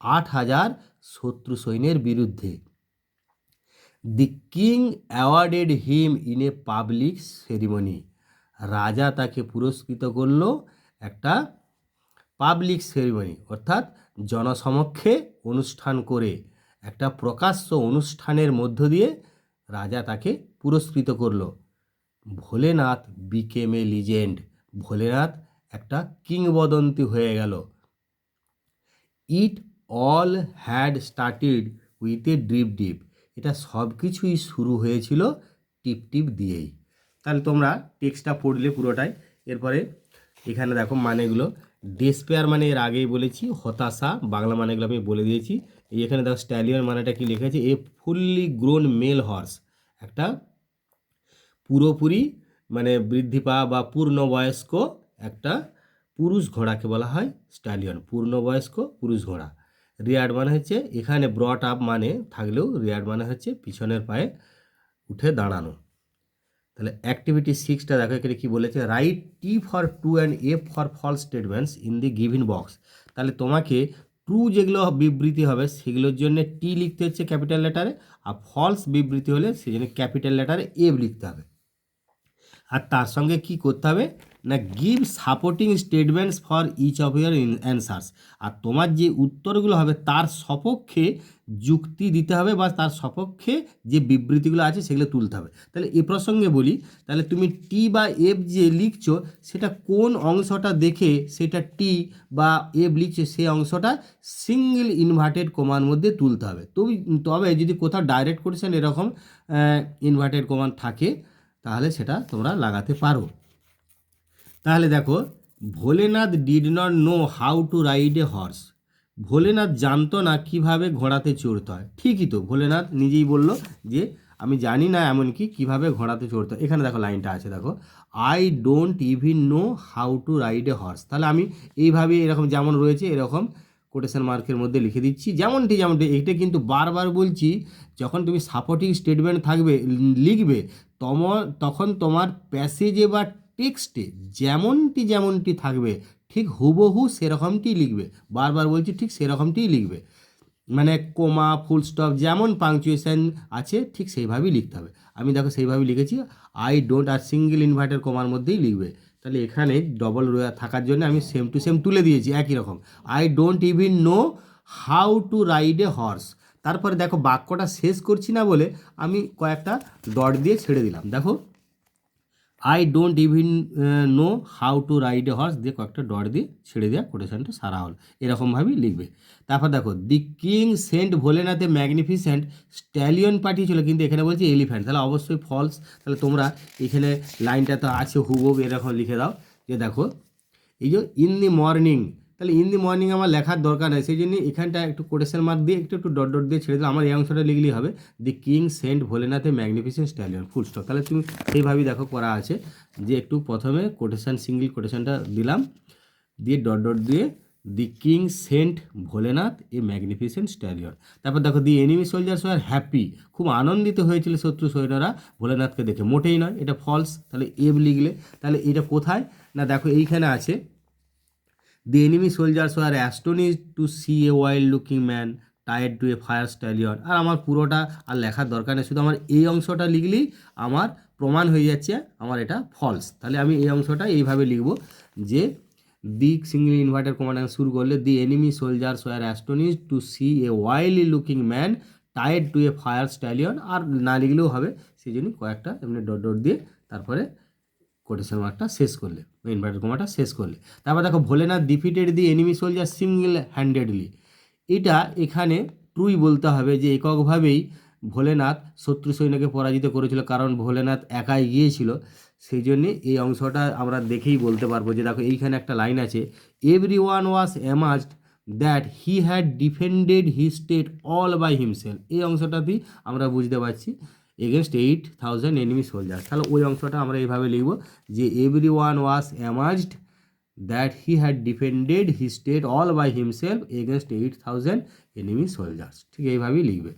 8,000 শত্রু সৈন্যের বিরুদ্ধে। The king awarded him in a public ceremony, রাজা তাকে পুরস্কৃত করল একটা পাবলিক সেরিমনি, অর্থাৎ জনসমক্ষে অনুষ্ঠান করে, একটা প্রকাশ্য অনুষ্ঠানের মধ্য দিয়ে রাজা তাকে পুরস্কৃত করল। ভোলেনাথ বিকেম এ লিজেন্ড, ভোলেনাথ একটা কিংবদন্তি হয়ে গেল। It all had started with a drip deep, এটা সব কিছুই শুরু হয়েছিল টিপ টিপ দিয়েই। তাহলে তোমরা টেক্সটটা পড়লে পুরোটাই। এরপরে এখানে দেখো মানেগুলো। ডেসপেয়ার মানে এর আগেই বলেছি, হতাশা, বাংলা মানেগুলো আমি বলে দিয়েছি। এই এখানে দেখো স্ট্যালিয়ন মানেটা কি লিখেছে, এ ফুললি গ্রোন মেল হর্স, একটা পুরোপুরি মানে বৃদ্ধি পাওয়া বা পূর্ণবয়স্ক একটা পুরুষ ঘোড়াকে বলা হয় স্ট্যালিয়ন, পূর্ণবয়স্ক পুরুষ ঘোড়া। রিয়ার্ড মানে হচ্ছে, এখানে ব্রট আপ মানে থাকলেও রিয়ার্ড মানে হচ্ছে পিছনের পায়ে উঠে দাঁড়ানো। তাহলে অ্যাক্টিভিটি 6টা দেখো এখানে কী বলেছে, write T for true and F for false statements in the given box. তাহলে তোমাকে ট্রু যেগুলো বিবৃতি হবে সেগুলোর জন্য টি লিখতে হচ্ছে ক্যাপিটাল লেটারে, আর ফলস বিবৃতি হলে সেই জন্য ক্যাপিটাল লেটারে এফ লিখতে হবে। আর তার সঙ্গে কি করতে হবে না, give supporting statements for each of your answers, আর তোমার যে উত্তরগুলো হবে তার সপক্ষে যুক্তি দিতে হবে বা তার সপক্ষে যে বিবৃতিগুলো আছে সেগুলো তুলতে হবে। তাহলে এ প্রসঙ্গে বলি, তাহলে তুমি টি বা এফ যে লিখছো সেটা কোন অংশটা দেখে সেটা টি বা এফ লিখছো সেই অংশটা সিঙ্গেল ইনভার্টেড কমার মধ্যে তুলতে হবে। তবে যদি কোথাও ডাইরেক্ট কোটেশন এরকম ইনভার্টেড কমান থাকে তাহলে সেটা তোমরা লাগাতে পারো। তাহলে দেখো, Bholenath did not know how to ride a horse, Bholenath জানতো না কিভাবে ঘোড়াতে চড়তে হয়। ঠিকই তো, ভোলেনাথ নিজেই বলল যে আমি জানি না এমনকি কিভাবে ঘোড়াতে চড়তে হয়। এখানে দেখো লাইনটা আছে, দেখো I don't even know how to ride a horse, তাহলে আমি এইভাবে এরকম যেমন রয়েছে এরকম কোটেশন মার্কের মধ্যে লিখে দিচ্ছি যেমনটি এইটা কিন্তু বারবার বলছি, যখন তুমি সাপোর্টিং স্টেটমেন্ট থাকবে লিখবে তখন তোমার প্যাসেজে বা টেক্সটে যেমনটি থাকবে ঠিক হুবহু সেরকমটি লিখবে। বারবার বলছি ঠিক সেরকমটিই লিখবে, মানে কোমা ফুল স্টপ যেমন পাংচুয়েশন আছে ঠিক সেইভাবেই লিখতে হবে। আমি দেখো সেইভাবেই লিখেছি, I don't, R single ইনভার্টের Kumar মধ্যেই লিখবে। তাহলে এখানে ডবল থাকার জন্য আমি সেম টু সেম তুলে দিয়েছি একই রকম। I don't even know how to ride a horse. তারপরে দেখো বাক্যটা শেষ করছি না বলে আমি কয়েকটা ডট দিয়ে ছেড়ে দিলাম। দেখো I don't even know how to ride a horse দিয়ে কয়েকটা ডট দিয়ে ছেড়ে দেওয়া কোটেশনটা সারা হল, এরকমভাবেই লিখবে। তারপর দেখো দি কিং সেন্ট ভোলেনাথে ম্যাগনিফিসেন্ট স্ট্যালিয়ন পাঠিয়েছিল, কিন্তু এখানে বলছে এলিফ্যান্ট, তাহলে অবশ্যই ফলস। তাহলে তোমরা এখানে লাইনটা তো আছে হুবহু এরকম লিখে দাও যে দেখো এই যে ইন দি মর্নিং, তাহলে ইন দি মর্নিং আমার লেখার দরকার নেই, সেই জন্য এখানটা একটু কোটেশন মার্ক দিয়ে একটু ডট ডট দিয়ে ছেড়ে দিলাম। আমার এই অংশটা লিখলেই হবে দি কিং সেন্ট ভোলেনাথে ম্যাগনিফিসেন্ট স্ট্যালিয়ন ফুল স্টপ। তাহলে তুমি সেইভাবেই দেখো করা আছে যে একটু প্রথমে কোটেশন সিঙ্গেল কোটেশনটা দিলাম, দিয়ে ডট ডট দিয়ে দি কিং সেন্ট ভোলেনাথ এ ম্যাগনিফিসেন্ট স্ট্যালিয়ন। তারপর দেখো দি এনিমি সোলজার্স ওয়ার হ্যাপি, খুব আনন্দিত হয়েছিল শত্রু সৈন্যরা ভোলেনাথকে দেখে, মোটেই নয়, এটা ফলস। তাহলে এভ লিখলে, তাহলে এটা কোথায় না দেখো এইখানে আছে the enemy soldiers were astonished to see a wild looking man tied to a fire stallion. আর আমার পুরোটা আর লেখার দরকার নেই, শুধু আমার এই অংশটা লিখলেই আমার প্রমাণ হয়ে যাচ্ছে আমার এটা ফলস। তাহলে আমি এই অংশটা এইভাবে লিখব যে দি সিঙ্গল ইনভার্টার কমান্ড শুরু করলে the enemy soldiers were astonished to see a wild looking man tied to a fire stallion. আর না লিখলেও হবে, সেই জন্য কয়েকটা এমনি ডট ডট দিয়ে তারপরে কোটেশন মার্কটা শেষ করলে, ইনভার্টার কমাটা শেষ করলে। তারপর দেখো ভোলেনাথ ডিফিটেড দি এনিমি সোলজার সিঙ্গেল হ্যান্ডেডলি, এটা এখানে ট্রুই বলতে হবে যে এককভাবেই ভোলেনাথ শত্রু সৈন্যকে পরাজিত করেছিল, কারণ ভোলেনাথ একাই গিয়েছিল। সেই জন্যে এই অংশটা আমরা দেখেই বলতে পারবো যে দেখো এইখানে একটা লাইন আছে, everyone was amazed that he had defended he state all by himself. এই অংশটাতেই আমরা বুঝতে পারছি এগেনস্ট 8,000 এনিমি সোলজার। তাহলে ওই অংশটা আমরা এইভাবে লিখব যে everyone was amazed that he had defended he state all by himself against 8,000 enemy soldiers, ঠিক এইভাবেই লিখবে।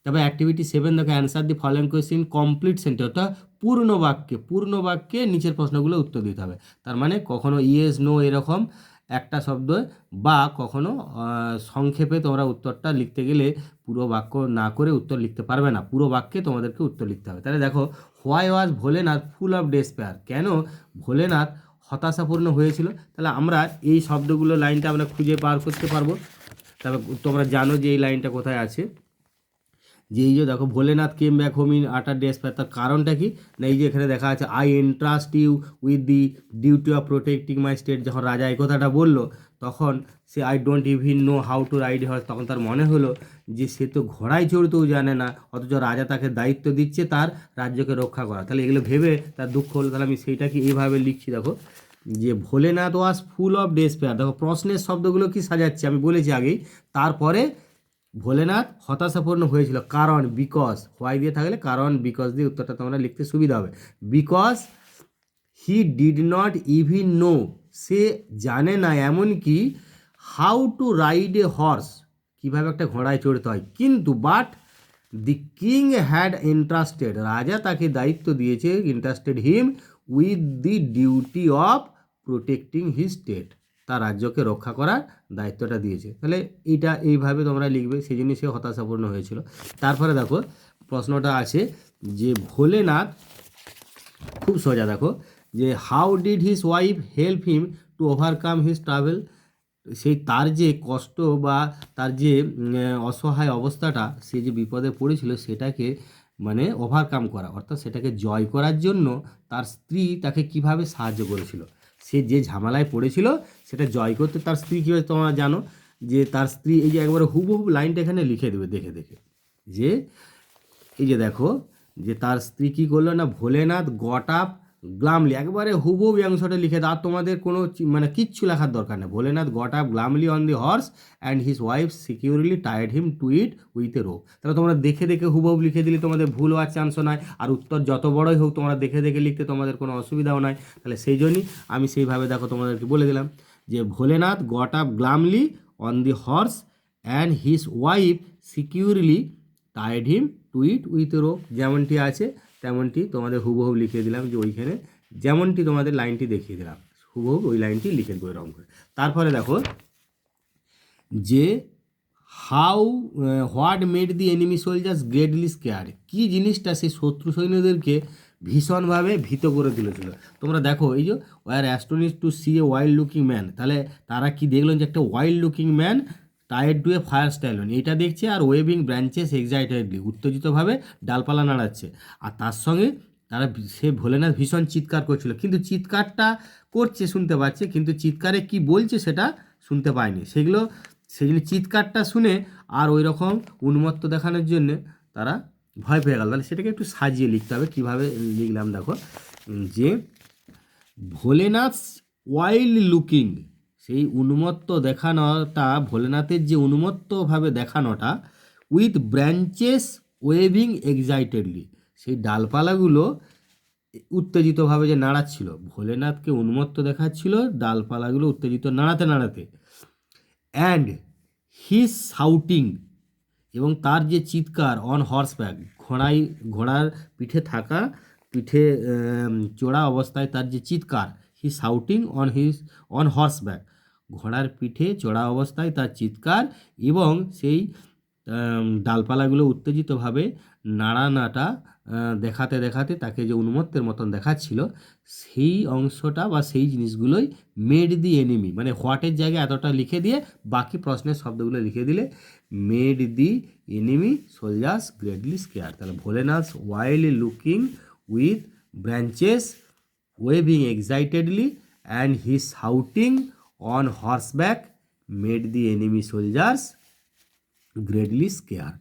তবে অ্যাক্টিভিটি 7 দেখো answer the following question complete sentence, অর্থাৎ পূর্ণ বাক্যে নিচের প্রশ্নগুলো উত্তর দিতে হবে। তার মানে কখনো ইয়েস নো এরকম একটা শব্দ, বা কখনো সংক্ষেপে তোমরা উত্তরটা লিখতে গেলে পুরো বাক্য না করে উত্তর লিখতে পারবে না, পুরো বাক্যে তোমাদেরকে উত্তর লিখতে হবে। তাহলে দেখো why was Bholenath full of despair, কেন ভোলেনাথ হতাশাপূর্ণ হয়েছিল। তাহলে আমরা এই শব্দগুলো লাইনটা আমরা খুঁজে বার করতে পারবো। তবে তোমরা জানো যে এই লাইনটা কোথায় আছে, যে এই যে দেখো Bholenath came back home in utter despair, তার কারণটা কি না এই যে এখানে দেখা আছে I entrust you with the duty of protecting my state. যখন রাজা এই কথাটা বললো তখন সে I don't even know how to ride horse, তখন তার মনে হলো যে সে তো ঘোড়ায় চড়তেও জানে না, অথচ রাজা তাকে দায়িত্ব দিচ্ছে তার রাজ্যকে রক্ষা করা। তাহলে এগুলো ভেবে তার দুঃখ হলো। তাহলে আমি সেইটাকে এইভাবে লিখছি, দেখো যে ভোলেনাথ ওয়াজ ফুল অফ ডেসপেয়ার। দেখো প্রশ্নের শব্দগুলো কি সাজাচ্ছি আমি বলেছি আগেই। তারপরে ভোলেনাথ হতাশাপূর্ণ হয়েছিল, কারণ বিকজ, হোয়াই দিয়ে থাকলে কারণ বিকজ দিয়ে উত্তরটা তোমরা লিখতে সুবিধা হবে। Because he did not even know, সে জানে না এমনকি how to ride a horse, কীভাবে একটা ঘোড়ায় চড়তে হয়, কিন্তু but the king had entrusted, রাজা তাকে দায়িত্ব দিয়েছে, entrusted him with the duty of protecting his state, তার রাজ্যকে রক্ষা করার দায়িত্বটা দিয়েছে। তাহলে এইটা এইভাবে তোমরা লিখবে, সেই জন্য সে হতাশাপূর্ণ হয়েছিল। তারপরে দেখো প্রশ্নটা আছে যে ভোলেনাথ, খুব সোজা দেখো যে how did his wife help him to overcome his travel, সেই তার যে কষ্ট বা তার যে অসহায় অবস্থাটা, সে যে বিপদে পড়েছিল সেটাকে মানে ওভারকাম করা, অর্থাৎ সেটাকে জয় করার জন্য তার স্ত্রী তাকে কিভাবে সাহায্য করেছিল। সে যে ঝামেলায় পড়েছিল সেটা জয় করতে তার স্ত্রী কীভাবে, তোমরা জানো যে তার স্ত্রী, এই যে একবারে হুবহু লাইনটা এখানে লিখে দেবে দেখে দেখে, যে এই যে দেখো যে তার স্ত্রী কী করলো না, ভোলেনাথ গট আপ গ্লামলি, একবারে হুবহু অংশটা লিখে দাও, আর তোমাদের কোনো মানে কিচ্ছু লেখার দরকার নেই। Bholenath got up glumly on the horse and his wife securely tired him to it with a rope. তাহলে তোমরা দেখে দেখে হুবহু লিখে দিলে তোমাদের ভুল হওয়ার চান্সও নাই, আর উত্তর যত বড়ই হোক তোমরা দেখে দেখে লিখতে তোমাদের কোনো অসুবিধাও নাই। তাহলে সেই জন্যই আমি সেইভাবে দেখো তোমাদেরকে বলে দিলাম যে Bholenath got up glumly on the horse and his wife securely tied him to it with rope. যেমনটি আছে তেমনটি তোমাদের হুবহু লিখে দিলাম, যে ওইখানে যেমনটি তোমাদের লাইনটি দেখিয়ে দিলাম হুবহু ওই লাইনটি লিখে দেবো এরকম করে। তারপরে দেখো যে how what made the enemy soldiers greatly scare, কী জিনিসটা সেই শত্রু সৈন্যদেরকে ভীষণভাবে ভীত করে তুলেছিল। তোমরা দেখো এই যে were astonish to see a wild looking man, তাহলে তারা কি দেখলেন যে একটা wild looking man tired to a fire stallion, এটা দেখছে, আর ওয়েভিং ব্রাঞ্চেস এক্সাইটেডলি, উত্তেজিতভাবে ডালপালা নাড়াচ্ছে। আর তার সঙ্গে তারা সে ভোলেনাথ ভীষণ চিৎকার করছিল, কিন্তু চিৎকারটা করছে শুনতে পাচ্ছে, কিন্তু চিৎকারে কি বলছে সেটা শুনতে পায়নি। সেই জন্য চিৎকারটা শুনে আর ওই রকম উন্মত্ত দেখানোর জন্য তারা ভয় পেয়ে গেল। তাহলে সেটাকে একটু সাজিয়ে লিখতে হবে। কীভাবে লিখলাম দেখো, যে ভোলেনাথ ওয়াইল্ড লুকিং, সেই উন্মত্ত দেখানোটা, ভোলেনাথের যে উন্মত্তভাবে দেখানোটা, উইথ ব্রাঞ্চেস ওয়েভিং এক্সাইটেডলি, সেই ডালপালাগুলো উত্তেজিতভাবে যে নাড়াচ্ছিল, ভোলেনাথকে উন্মত্ত দেখাচ্ছিল ডালপালাগুলো উত্তেজিত নাড়াতে নাড়াতে। অ্যান্ড হিজ শাউটিং, এবং তার যে চিৎকার, অন হর্সব্যাক, ঘোড়ার পিঠে থাকা, পিঠে চড়া অবস্থায় তার যে চিৎকার, হি শাউটিং অন হর্সব্যাক, ঘোড়ার পিঠে চড়া অবস্থায় তার চিৎকার, এবং সেই ডালপালাগুলো উত্তেজিতভাবে নাড়ানাটা দেখাতে দেখাতে তাকে যে উন্মত্তের মতন দেখাচ্ছিল, সেই অংশটা বা সেই জিনিসগুলোই মেড দি এনিমি, মানে হোয়াটের জায়গায় এতটা লিখে দিয়ে বাকি প্রশ্নের শব্দগুলো লিখে দিলে made the enemy soldiers greatly scare. তাহলে Bholenath wild looking with branches waving excitedly and he shouting on horseback made the enemy soldiers greatly scared.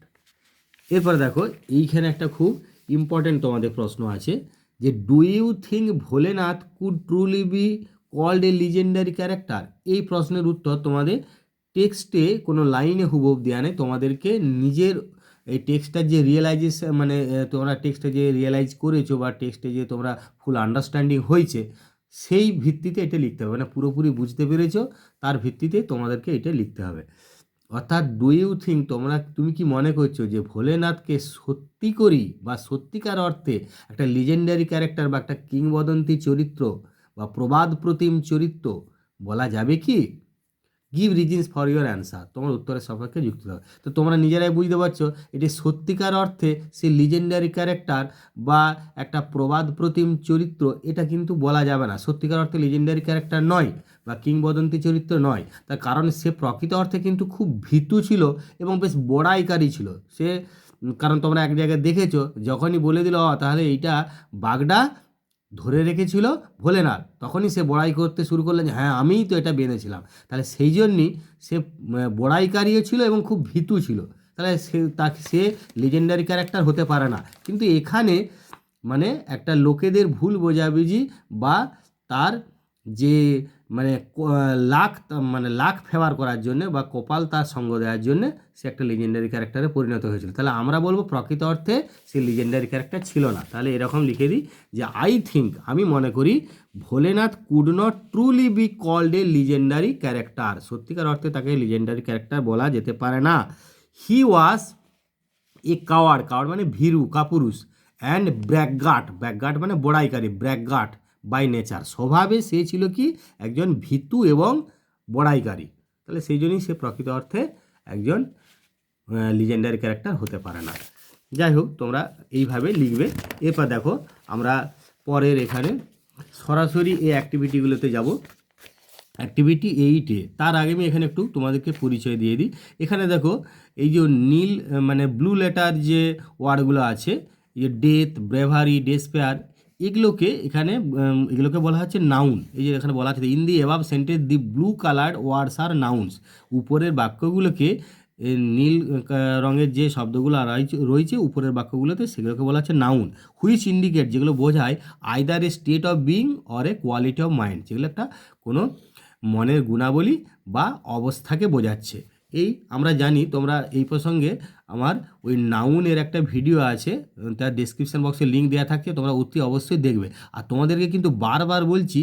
এরপরে দেখো এইখানে একটা খুব ইম্পর্টেন্ট তোমাদের প্রশ্ন আছে, যে do you think Bholenath could truly be called a legendary character. এই প্রশ্নের উত্তর তোমাদের টেক্সটে কোনো লাইনে হুবহু দেওয়া নেই, তোমাদেরকে নিজের এই টেক্সটটার যে রিয়েলাইজেশন, মানে তোমরা টেক্সটে যে রিয়েলাইজ করেছো বা টেক্সটে যে তোমরা ফুল আন্ডারস্ট্যান্ডিং হয়েছে, সেই ভিত্তিতে এটা লিখতে হবে, মানে পুরোপুরি বুঝতে পেরেছো তার ভিত্তিতে তোমাদেরকে এটা লিখতে হবে। অর্থাৎ ডু ইউ থিঙ্ক, তুমি কি মনে করছো যে ভোলেনাথকে সত্যি করি বা সত্যিকার অর্থে একটা লিজেন্ডারি ক্যারেক্টার বা একটা কিংবদন্তি চরিত্র বা প্রবাদ প্রতিম চরিত্র বলা যাবে কি? Give reasons for your answer, তোমার উত্তরের সপক্ষে যুক্ত হবে। তো তোমরা নিজেরাই বুঝতে পারছো এটি সত্যিকার অর্থে সে লিজেন্ডারি ক্যারেক্টার বা একটা প্রবাদ প্রতিম চরিত্র, এটা কিন্তু বলা যাবে না, সত্যিকার অর্থে লিজেন্ডারি ক্যারেক্টার নয় বা কিংবদন্তি চরিত্র নয়। তার কারণ সে প্রকৃত অর্থে কিন্তু খুব ভীতু ছিল এবং বেশ বড়াইকারী ছিল সে। কারণ তোমরা এক জায়গায় দেখেছো, যখনই বলে দিল তাহলে এইটা বাঘটা ধরে রেখেছিল ভোলেনাথ, তখনই সে বড়াই করতে শুরু করলেন যে হ্যাঁ আমিই তো এটা বেঁধেছিলাম। তাহলে সেই জন্যই সে বড়াইকারীও ছিল এবং খুব ভীতু ছিল, তাহলে সে লিজেন্ডারি ক্যারেক্টার হতে পারে না। কিন্তু এখানে মানে একটা লোকেদের ভুল বোঝাবুঝি বা তার যে লাক ফেভার করার জন্য বা কপাল তার সঙ্গ দেওয়ার জন্য সে একটা লিজেন্ডারি ক্যারেক্টারে পরিণত হয়েছিল। তাহলে আমরা বলবো প্রকৃত অর্থে সে লিজেন্ডারি ক্যারেক্টার ছিল না। তাহলে এরকম লিখে দিই যে আই থিঙ্ক, আমি মনে করি, Bholenath could not truly be called a legendary character, সত্যিকার অর্থে তাকে লিজেন্ডারি ক্যারেক্টার বলা যেতে পারে না। হি ওয়াজ এ কাওয়ার্ড মানে ভীরু কাপুরুষ, অ্যান্ড ব্র্যাকগার্ড মানে বড়াইকারী, ব্র্যাকগার্ড বাই নেচার, স্বভাবে সে ছিল কি একজন ভীতু এবং বড়াইকারী। তাহলে সেই জন্যই সে প্রকৃত অর্থে একজন লিজেন্ডারি ক্যারেক্টার হতে পারে না। যাই হোক, তোমরা এইভাবে লিখবে। এরপর দেখো আমরা পরের এখানে সরাসরি এই অ্যাক্টিভিটিগুলোতে যাব। অ্যাক্টিভিটি 8-এ, তার আগে আমি এখানে একটু তোমাদেরকে পরিচয় দিয়ে দিই। এখানে দেখো এই যে নীল মানে ব্লু লেটার যে ওয়ার্ডগুলো আছে, যে ডেথ, ব্রেভারি, ডেসপেয়ার, এগুলোকে বলা হচ্ছে নাউন। এই যে এখানে বলা আছে in the above sentence the blue coloured words are nouns, উপরের বাক্যগুলোকে নীল রঙের যে শব্দগুলো রয়েছে উপরের বাক্যগুলোতে সেগুলোকে বলা হচ্ছে নাউন। হুইচ ইন্ডিকেট, যেগুলো বোঝায় either a state of being or a quality of mind, যেগুলো একটা কোনো মনের গুণাবলী বা অবস্থাকে বোঝাচ্ছে। এই আমরা জানি তোমরা এই প্রসঙ্গে আমার ওই নাউনের একটা ভিডিও আছে, তার ডেসক্রিপশন বক্সে লিঙ্ক দেওয়া থাকছে, তোমরা অতি অবশ্যই দেখবে। আর তোমাদেরকে কিন্তু বারবার বলছি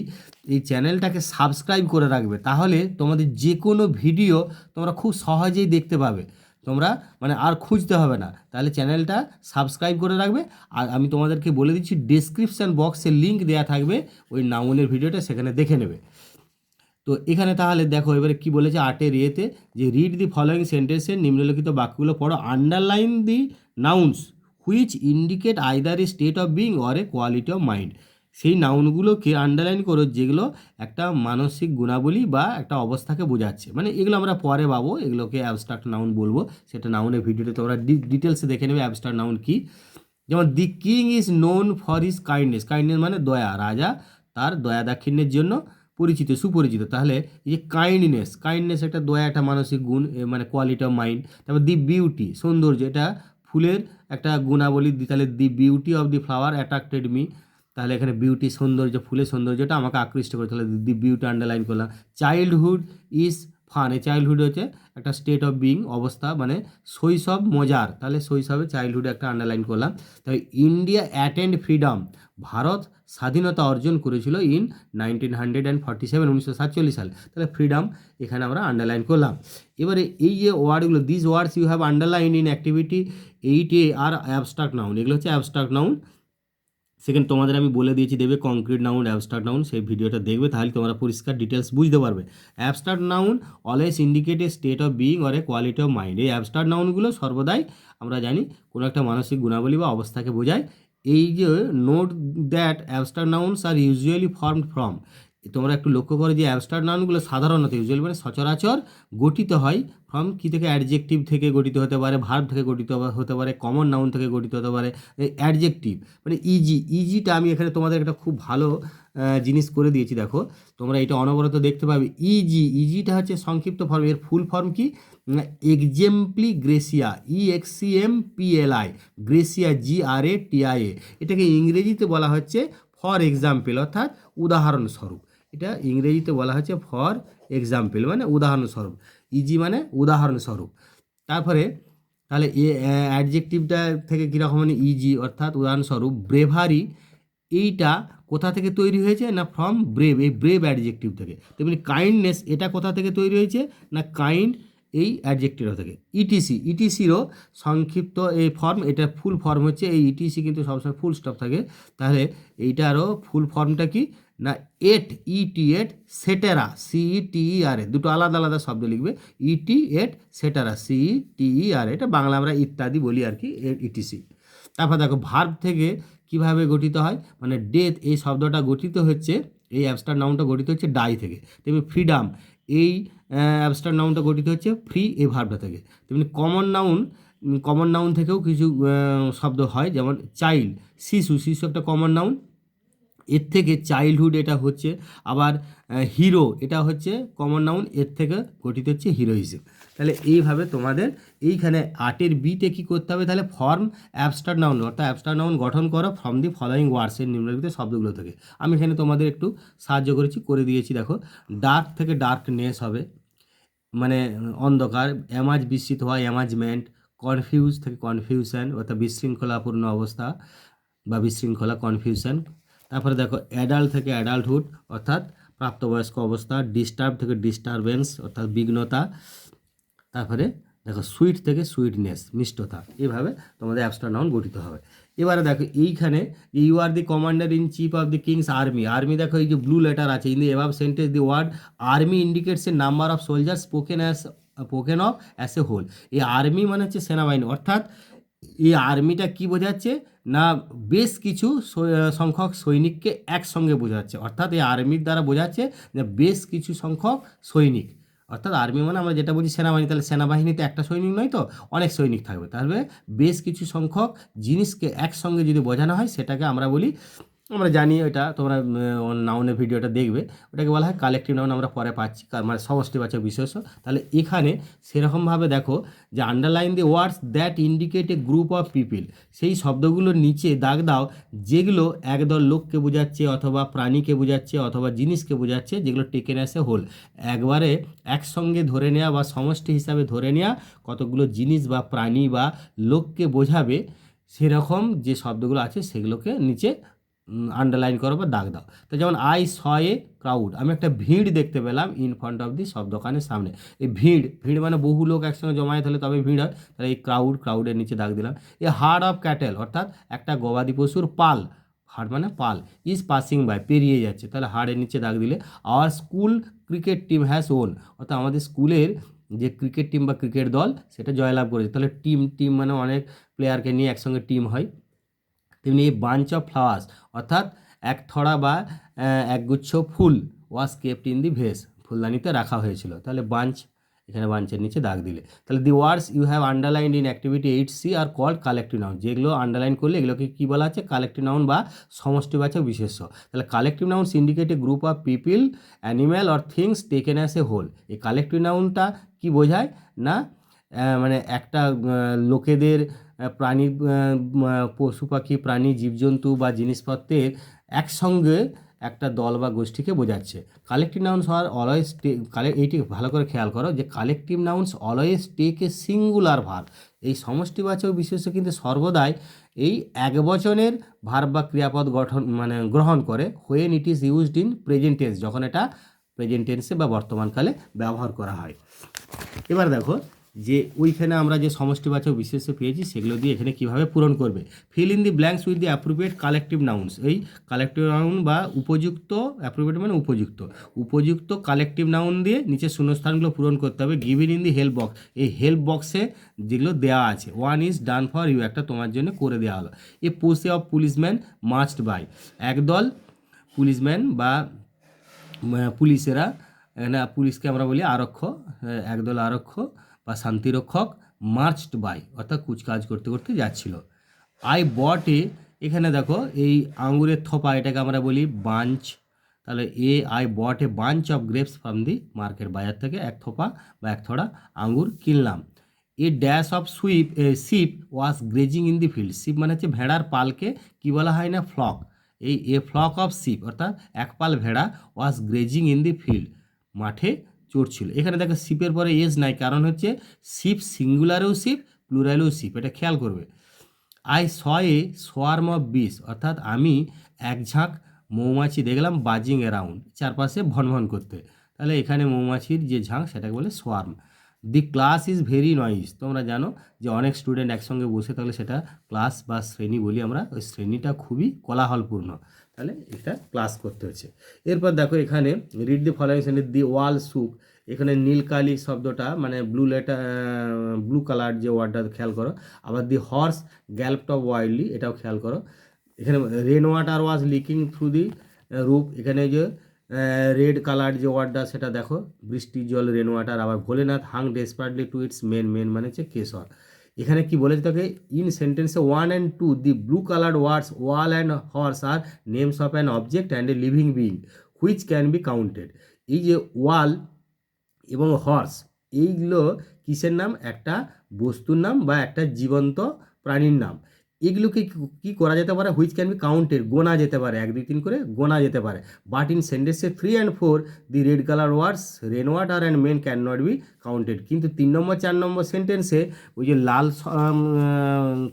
এই চ্যানেলটাকে সাবস্ক্রাইব করে রাখবে, তাহলে তোমাদের যে কোনো ভিডিও তোমরা খুব সহজেই দেখতে পাবে, তোমরা মানে আর খুঁজতে হবে না। তাহলে চ্যানেলটা সাবস্ক্রাইব করে রাখবে। আর আমি তোমাদেরকে বলে দিচ্ছি ডেসক্রিপশন বক্সে লিঙ্ক দেওয়া থাকবে ওই নাউনের ভিডিওটা, সেখানে দেখে নেবে। তো এখানে তাহলে দেখো এবারে কি বলেছে 8-এর ইয়েতে, যে রিড দি ফলোয়িং সেন্টেন্সের নিম্নলিখিত বাক্যগুলো পড়ো, underline the nouns which indicate either a state of being or a quality of mind. সেই নাউনগুলোকে আন্ডারলাইন করো যেগুলো একটা মানসিক গুণাবলী বা একটা অবস্থাকে বোঝাচ্ছে। মানে এগুলো আমরা পরে পাবো, এগুলোকে অ্যাবস্ট্রাক্ট নাউন বলবো, সেটা নাউনের ভিডিওতে তোমরা ডিটেলসে দেখে নেবে অ্যাবস্ট্রাক্ট নাউন কি। যেমন the king is known for his kindness, kindness মানে দয়া, রাজা তার দয়া দাক্ষিণ্যের জন্য পরিচিত, সুপরিচিত। তাহলে এই যে কাইন্ডনেস, কাইন্ডনেস একটা দয়া, একটা মানসিক গুণ, মানে কোয়ালিটি অফ মাইন্ড। তারপর দি বিউটি, সৌন্দর্য, এটা ফুলের একটা গুণাবলী। তাহলে দি beauty of the flower attracted me, তাহলে এখানে বিউটি সৌন্দর্য, ফুলের সৌন্দর্যটা আমাকে আকৃষ্ট করে, তাহলে দি বিউটি আন্ডারলাইন করলাম। চাইল্ডহুড ইজ ফান, এই চাইল্ডহুড হচ্ছে একটা স্টেট অফ বিং, অবস্থা, মানে শৈশব মজার, তাহলে শৈশবে চাইল্ডহুড একটা আন্ডারলাইন করলাম। তবে ইন্ডিয়া অ্যাটেন্ড ফ্রিডম, ভারত স্বাধীনতা অর্জন করেছিল ইন 1947, 1947 সালে, তাহলে ফ্রিডম এখানে আমরা আন্ডারলাইন করলাম। এবারে এই যে ওয়ার্ডগুলো, this words you have underline in activity 8A আর অ্যাবস্ট্রাক্ট নাউন, এগুলো হচ্ছে অ্যাবস্ট্রাক্ট নাউন। সেকেন্ড তোমাদের আমি বলে দিয়েছি দেবে কংক্রিট নাউন, অ্যাবস্ট্রাক্ট নাউন, সেই ভিডিওটা দেখবে, তাহলে তোমরা পরিষ্কার ডিটেলস বুঝতে পারবে। Abstract noun always indicate a state of being or a quality of mind, এই অ্যাবস্ট্রাক্ট নাউনগুলো সর্বদাই আমরা জানি কোনো একটা মানসিক গুণাবলী বা অবস্থাকে বোঝায়। এই যে note that abstract nouns are usually formed from, তোমরা একটু লক্ষ্য করো যে অ্যাবস্ট্রাক্ট নাউনগুলো সাধারণত, ইউজুয়ালি মানে সচরাচর, গঠিত হয় ফ্রম কি থেকে, অ্যাডজেক্টিভ থেকে গঠিত হতে পারে, ভার্ব থেকে গঠিত হতে পারে, কমন নাউন থেকে গঠিত হতে পারে। অ্যাডজেক্টিভ মানে ইজি, ইজিটা আমি এখানে তোমাদের একটা খুব ভালো জিনিস করে দিয়েছি, দেখো তোমরা এটা অনবরত দেখতে পাবে। ইজি, ইজিটা হচ্ছে সংক্ষিপ্ত ফর্ম, এর ফুল ফর্ম কি, এক্সাম্পলি গ্রেসিয়া, EXCMPLI, গ্রেসিয়া GRATIA, এটাকে ইংরেজিতে বলা হচ্ছে ফর এক্সাম্পল, অর্থাৎ উদাহরণস্বরূপ। এটা ইংরেজিতে বলা হচ্ছে ফর এক্সাম্পল মানে উদাহরণস্বরূপ, ইজি মানে উদাহরণস্বরূপ। তারপরে তাহলে অ্যাডজেক্টিভটা থেকে কীরকম, মানে ইজি অর্থাৎ উদাহরণস্বরূপ। ব্রেভারি, এইটা কোথা থেকে তৈরি হয়েছে না ফ্রম ব্রেভ, এই ব্রেভ অ্যাডজেক্টিভ থেকে। তেমনি কাইন্ডনেস, এটা কোথা থেকে তৈরি হয়েছে না কাইন্ড, এই অ্যাডজেক্টিভ থেকে। ইটিসি, ইটিসিরও সংক্ষিপ্ত এই ফর্ম, এটা ফুল ফর্ম হচ্ছে এই ইটিসি, কিন্তু সবসময় ফুল স্টপ থাকে। তাহলে এইটারও ফুল ফর্মটা কি না এট, ET8 সেটেরা, CETERA, দুটো আলাদা আলাদা শব্দ লিখবে, ET8 সেটেরা, CETERA, এটা বাংলা আমরা ইত্যাদি বলি আর কি, ইটিসি। তারপর দেখো ভার্ব থেকে কিভাবে গঠিত হয়, মানে ডেথ, এই শব্দটা গঠিত হচ্ছে, এই অ্যাবস্ট্রাক্ট নাউনটা গঠিত হচ্ছে ডাই থেকে। তেমনি ফ্রিডম, এই অ্যাবস্ট্রাক্ট নাউনটা গঠিত হচ্ছে ফ্রি, এই ভার্বটা থেকে। তেমনি কমন নাউন, কমন নাউন থেকেও কিছু শব্দ হয়, যেমন চাইল্ড, শিশু, শিশু একটা কমন নাউন, এর থেকে চাইল্ডহুড এটা হচ্ছে। আবার হিরো, এটা হচ্ছে কমন নাউন, এর থেকে গঠিত হচ্ছে হিরোইজম। তাহলে এইভাবে তোমাদের এইখানে 8-এর বিতে কী করতে হবে, তাহলে ফর্ম অ্যাবস্ট্রাক্ট নাউন, অর্থাৎ অ্যাবস্ট্রাক্ট নাউন গঠন করো ফ্রম দি ফলোয়িং ওয়ার্ডসের নিম্নলিখিত শব্দগুলো থেকে। আমি এখানে তোমাদের একটু সাহায্য করেছি, করে দিয়েছি। দেখো ডার্ক থেকে ডার্কনেস হবে, মানে অন্ধকার। অ্যামাজ, বিস্মিত হওয়া, অ্যামাজমেন্ট। কনফিউজ থেকে কনফিউশন, অর্থাৎ বিশৃঙ্খলাপূর্ণ অবস্থা বা বিশৃঙ্খলা, কনফিউশন। তারপরে দেখো অ্যাডাল্ট থেকে অ্যাডাল্টহুড, অর্থাৎ প্রাপ্তবয়স্ক অবস্থা। ডিস্টার্ব থেকে ডিস্টারবেন্স, অর্থাৎ বিঘ্নতা। তারপরে দেখো সুইট থেকে সুইটনেস, মিষ্টতা। এইভাবে তোমাদের অ্যাবস্ট্রাক্ট নাউন গঠিত হবে। এবারে দেখো এইখানে you are the commander in chief of the king's army, army দেখো এই যে ব্লু লেটার আছে, in the above sentence the word army indicates a number of soldier spoken of as a whole. এই আর্মি মানে হচ্ছে সেনাবাহিনী, অর্থাৎ এই আর্মিটা কি বোঝাচ্ছে না বেশ কিছু সংখ্যক সৈনিককে একসঙ্গে বোঝাচ্ছে, অর্থাৎ এই আর্মির দ্বারা বোঝাচ্ছে যে বেশ কিছু সংখ্যক সৈনিক। অর্থাৎ আর্মি মানে আমরা যেটা বলছি সেনাবাহিনী, তাহলে সেনাবাহিনীতে একটা সৈনিক নয় তো, অনেক সৈনিক থাকবে, তাহলে বেশ কিছু সংখ্যক জিনিসকে একসঙ্গে যদি বোঝানো হয় সেটাকে আমরা বলি আমরা জানি এটা, তোমরা নাউনের ভিডিওটা দেখবে, ওটাকে বলা হয় কালেকটিভ নাউন, আমরা পরে পাচ্ছি মানে সমষ্টিবাচক বিশেষ্য। তাহলে এখানে সেরকমভাবে দেখো যে underline the words that indicate a group of people, সেই শব্দগুলোর নিচে দাগ দাও যেগুলো একদল লোককে বোঝাচ্ছে অথবা প্রাণীকে বোঝাচ্ছে অথবা জিনিসকে বোঝাচ্ছে, যেগুলো টেকেন অ্যাস এ হোল, একবারে একসঙ্গে ধরে নেওয়া বা সমষ্টি হিসাবে ধরে নেওয়া কতগুলো জিনিস বা প্রাণী বা লোককে বোঝাবে, সেরকম যে শব্দগুলো আছে সেগুলোকে নিচে আন্ডারলাইন করো বা দাগ দাও। তো যেমন আই স এ ক্রাউড, আমি একটা ভিড় দেখতে পেলাম ইন ফ্রন্ট অফ দি, সব দোকানের সামনে। এই ভিড়, ভিড় মানে বহু লোক একসঙ্গে জমায়েত হলে তবে ভিড় হয়, তাহলে এই ক্রাউড, ক্রাউডের নিচে দাগ দিলাম। এ হার্ড অফ ক্যাটেল, অর্থাৎ একটা গবাদি পশুর পাল, হার্ড মানে পাল, ইজ পাসিং বাই, পেরিয়ে যাচ্ছে, তাহলে হার্ডের নিচে দাগ দিলে। Our school cricket team has won, অর্থাৎ আমাদের স্কুলের যে ক্রিকেট টিম বা ক্রিকেট দল সেটা জয়লাভ করেছে, তাহলে টিম, টিম মানে অনেক প্লেয়ারকে নিয়ে একসঙ্গে টিম হয়। তেমনি এই বাঞ্চ অফ ফ্লাওয়ার্স, অর্থাৎ এক থড়া বা একগুচ্ছ ফুল, ওয়াজ কেপ্ট ইন দি ভেস, ফুলদানিতে রাখা হয়েছিল, তাহলে বাঞ্চ, এখানে বাঞ্চের নিচে দাগ দিলে। তাহলে the words you have underlined in activity 8C are called collective noun, যেগুলো আন্ডারলাইন করলে এগুলোকে কী বলা আছে, কালেক্টিভ নাউন বা সমষ্টিবাচক বিশেষ্য। তাহলে collective nouns indicate a group of people, animal or things taken as a whole. এই কালেক্টিভ নাউনটা কী বোঝায় না, মানে একটা লোকেদের, প্রাণী, পশু পাখি, প্রাণী, জীবজন্তু বা জিনিসপত্রের একসঙ্গে একটা দল বা গোষ্ঠীকে বোঝাচ্ছে। কালেকটিভ নাউন্স আর অলওয়েজ এইটি ভালো করে খেয়াল করো যে collective nouns always take a singular verb. এই সমষ্টিবাচক বিশেষ্য কিন্তু সর্বদাই এই একবচনের ভার্ব বা ক্রিয়াপদ গঠন মানে গ্রহণ করে, when it is used in present tense, যখন এটা প্রেজেন্ট টেন্সে বা বর্তমানকালে ব্যবহার করা হয়। এবার দেখো যে ওইখানে আমরা যে সমষ্টিবাচক বিশেষ্য পেয়েছি সেগুলো দিয়ে এখানে কীভাবে পূরণ করবে। Fill in the blanks with the appropriate collective nouns, এই কালেকটিভ নাউন বা উপযুক্ত, অ্যাপ্রোপ্রিয়েট মানে উপযুক্ত, উপযুক্ত কালেকটিভ নাউন দিয়ে নিচে শূন্যস্থানগুলো পূরণ করতে হবে। Given in the help box, এই হেল্প বক্সে যেগুলো দেওয়া আছে, one is done for you, একটা তোমার জন্য করে দেওয়া হলো। A posse of policeman must by, একদল পুলিশম্যান বা পুলিশেরা, এখানে পুলিশকে আমরা বলি আরক্ষ, একদল আরক্ষ বা শান্তিরক্ষক, মার্চড বাই, অর্থাৎ কুচকাজ করতে করতে যাচ্ছিল। আই বট এ, এখানে দেখো এই আঙুরের থোপা, এটাকে আমরা বলি বাঞ্চ, তাহলে I bought a bunch of grapes from the market, বাজার থেকে এক থোপা বা এক থোড়া আঙুর কিনলাম। A dash of sheep was grazing in the field, sheep মানে হচ্ছে ভেড়ার পালকে কি বলা হয় না, ফ্লক। এই এ ফ্লক অফ শিপ অর্থাৎ এক পাল ভেড়া, ওয়াজ গ্রেজিং ইন দি ফিল্ড, মাঠে চড়ছিল। এখানে দেখো শিপের পরে এজ নাই, কারণ হচ্ছে শিপ সিঙ্গুলারেও শিপ, প্লুরালেও শিপ, এটা খেয়াল করবে। I saw A swarm of বিস, অর্থাৎ আমি এক ঝাঁক মৌমাছি দেখলাম, বাজিং অ্যারাউন্ড, চারপাশে ভনভন করতে, তাহলে এখানে মৌমাছির যে ঝাঁক সেটাকে বলে swarm. The class is very noise, তোমরা জানো যে অনেক স্টুডেন্ট একসঙ্গে বসে থাকলে সেটা ক্লাস বা শ্রেণী বলি আমরা, ওই শ্রেণীটা খুবই কোলাহলপূর্ণ, তাহলে এটা ক্লাস করতে হচ্ছে। এরপর দেখো এখানে রিড দি ফলোইং সেন্টেন্স, দি ওয়াল শুক, এখানে নীলকালি শব্দটা মানে ব্লু কালার যে ওয়ার্ডটা খেয়াল করো। আবার the horse galloped off wildly, এটাও খেয়াল করো। এখানে rain water was leaking through the roof, এখানে যে রেড কালার যে ওয়ার্ডটা সেটা দেখো, বৃষ্টির জল, রেন ওয়াটার। আবার Bholenath hung desperately to its mane, mane মানে হচ্ছে কেশর। এখানে কি বলেছে তোকে, ইন সেন্টেন্সে 1 and 2 the blue coloured words wall and horse are names of an object and a living being which can be counted. এই যে ওয়াল এবং হর্স, এইগুলো কিসের নাম, একটা বস্তুর নাম বা একটা জীবন্ত প্রাণীর নাম। এগুলোকে কী করা যেতে পারে, হুইচ ক্যান বি কাউন্টেড, গোনা যেতে পারে, 1 2 3 করে গোনা যেতে পারে। বাট ইন সেন্টেন্সে 3 and 4 the red colour words rain water and men can not be counted, কিন্তু 3 নম্বর 4 নম্বর সেন্টেন্সে ওই যে লাল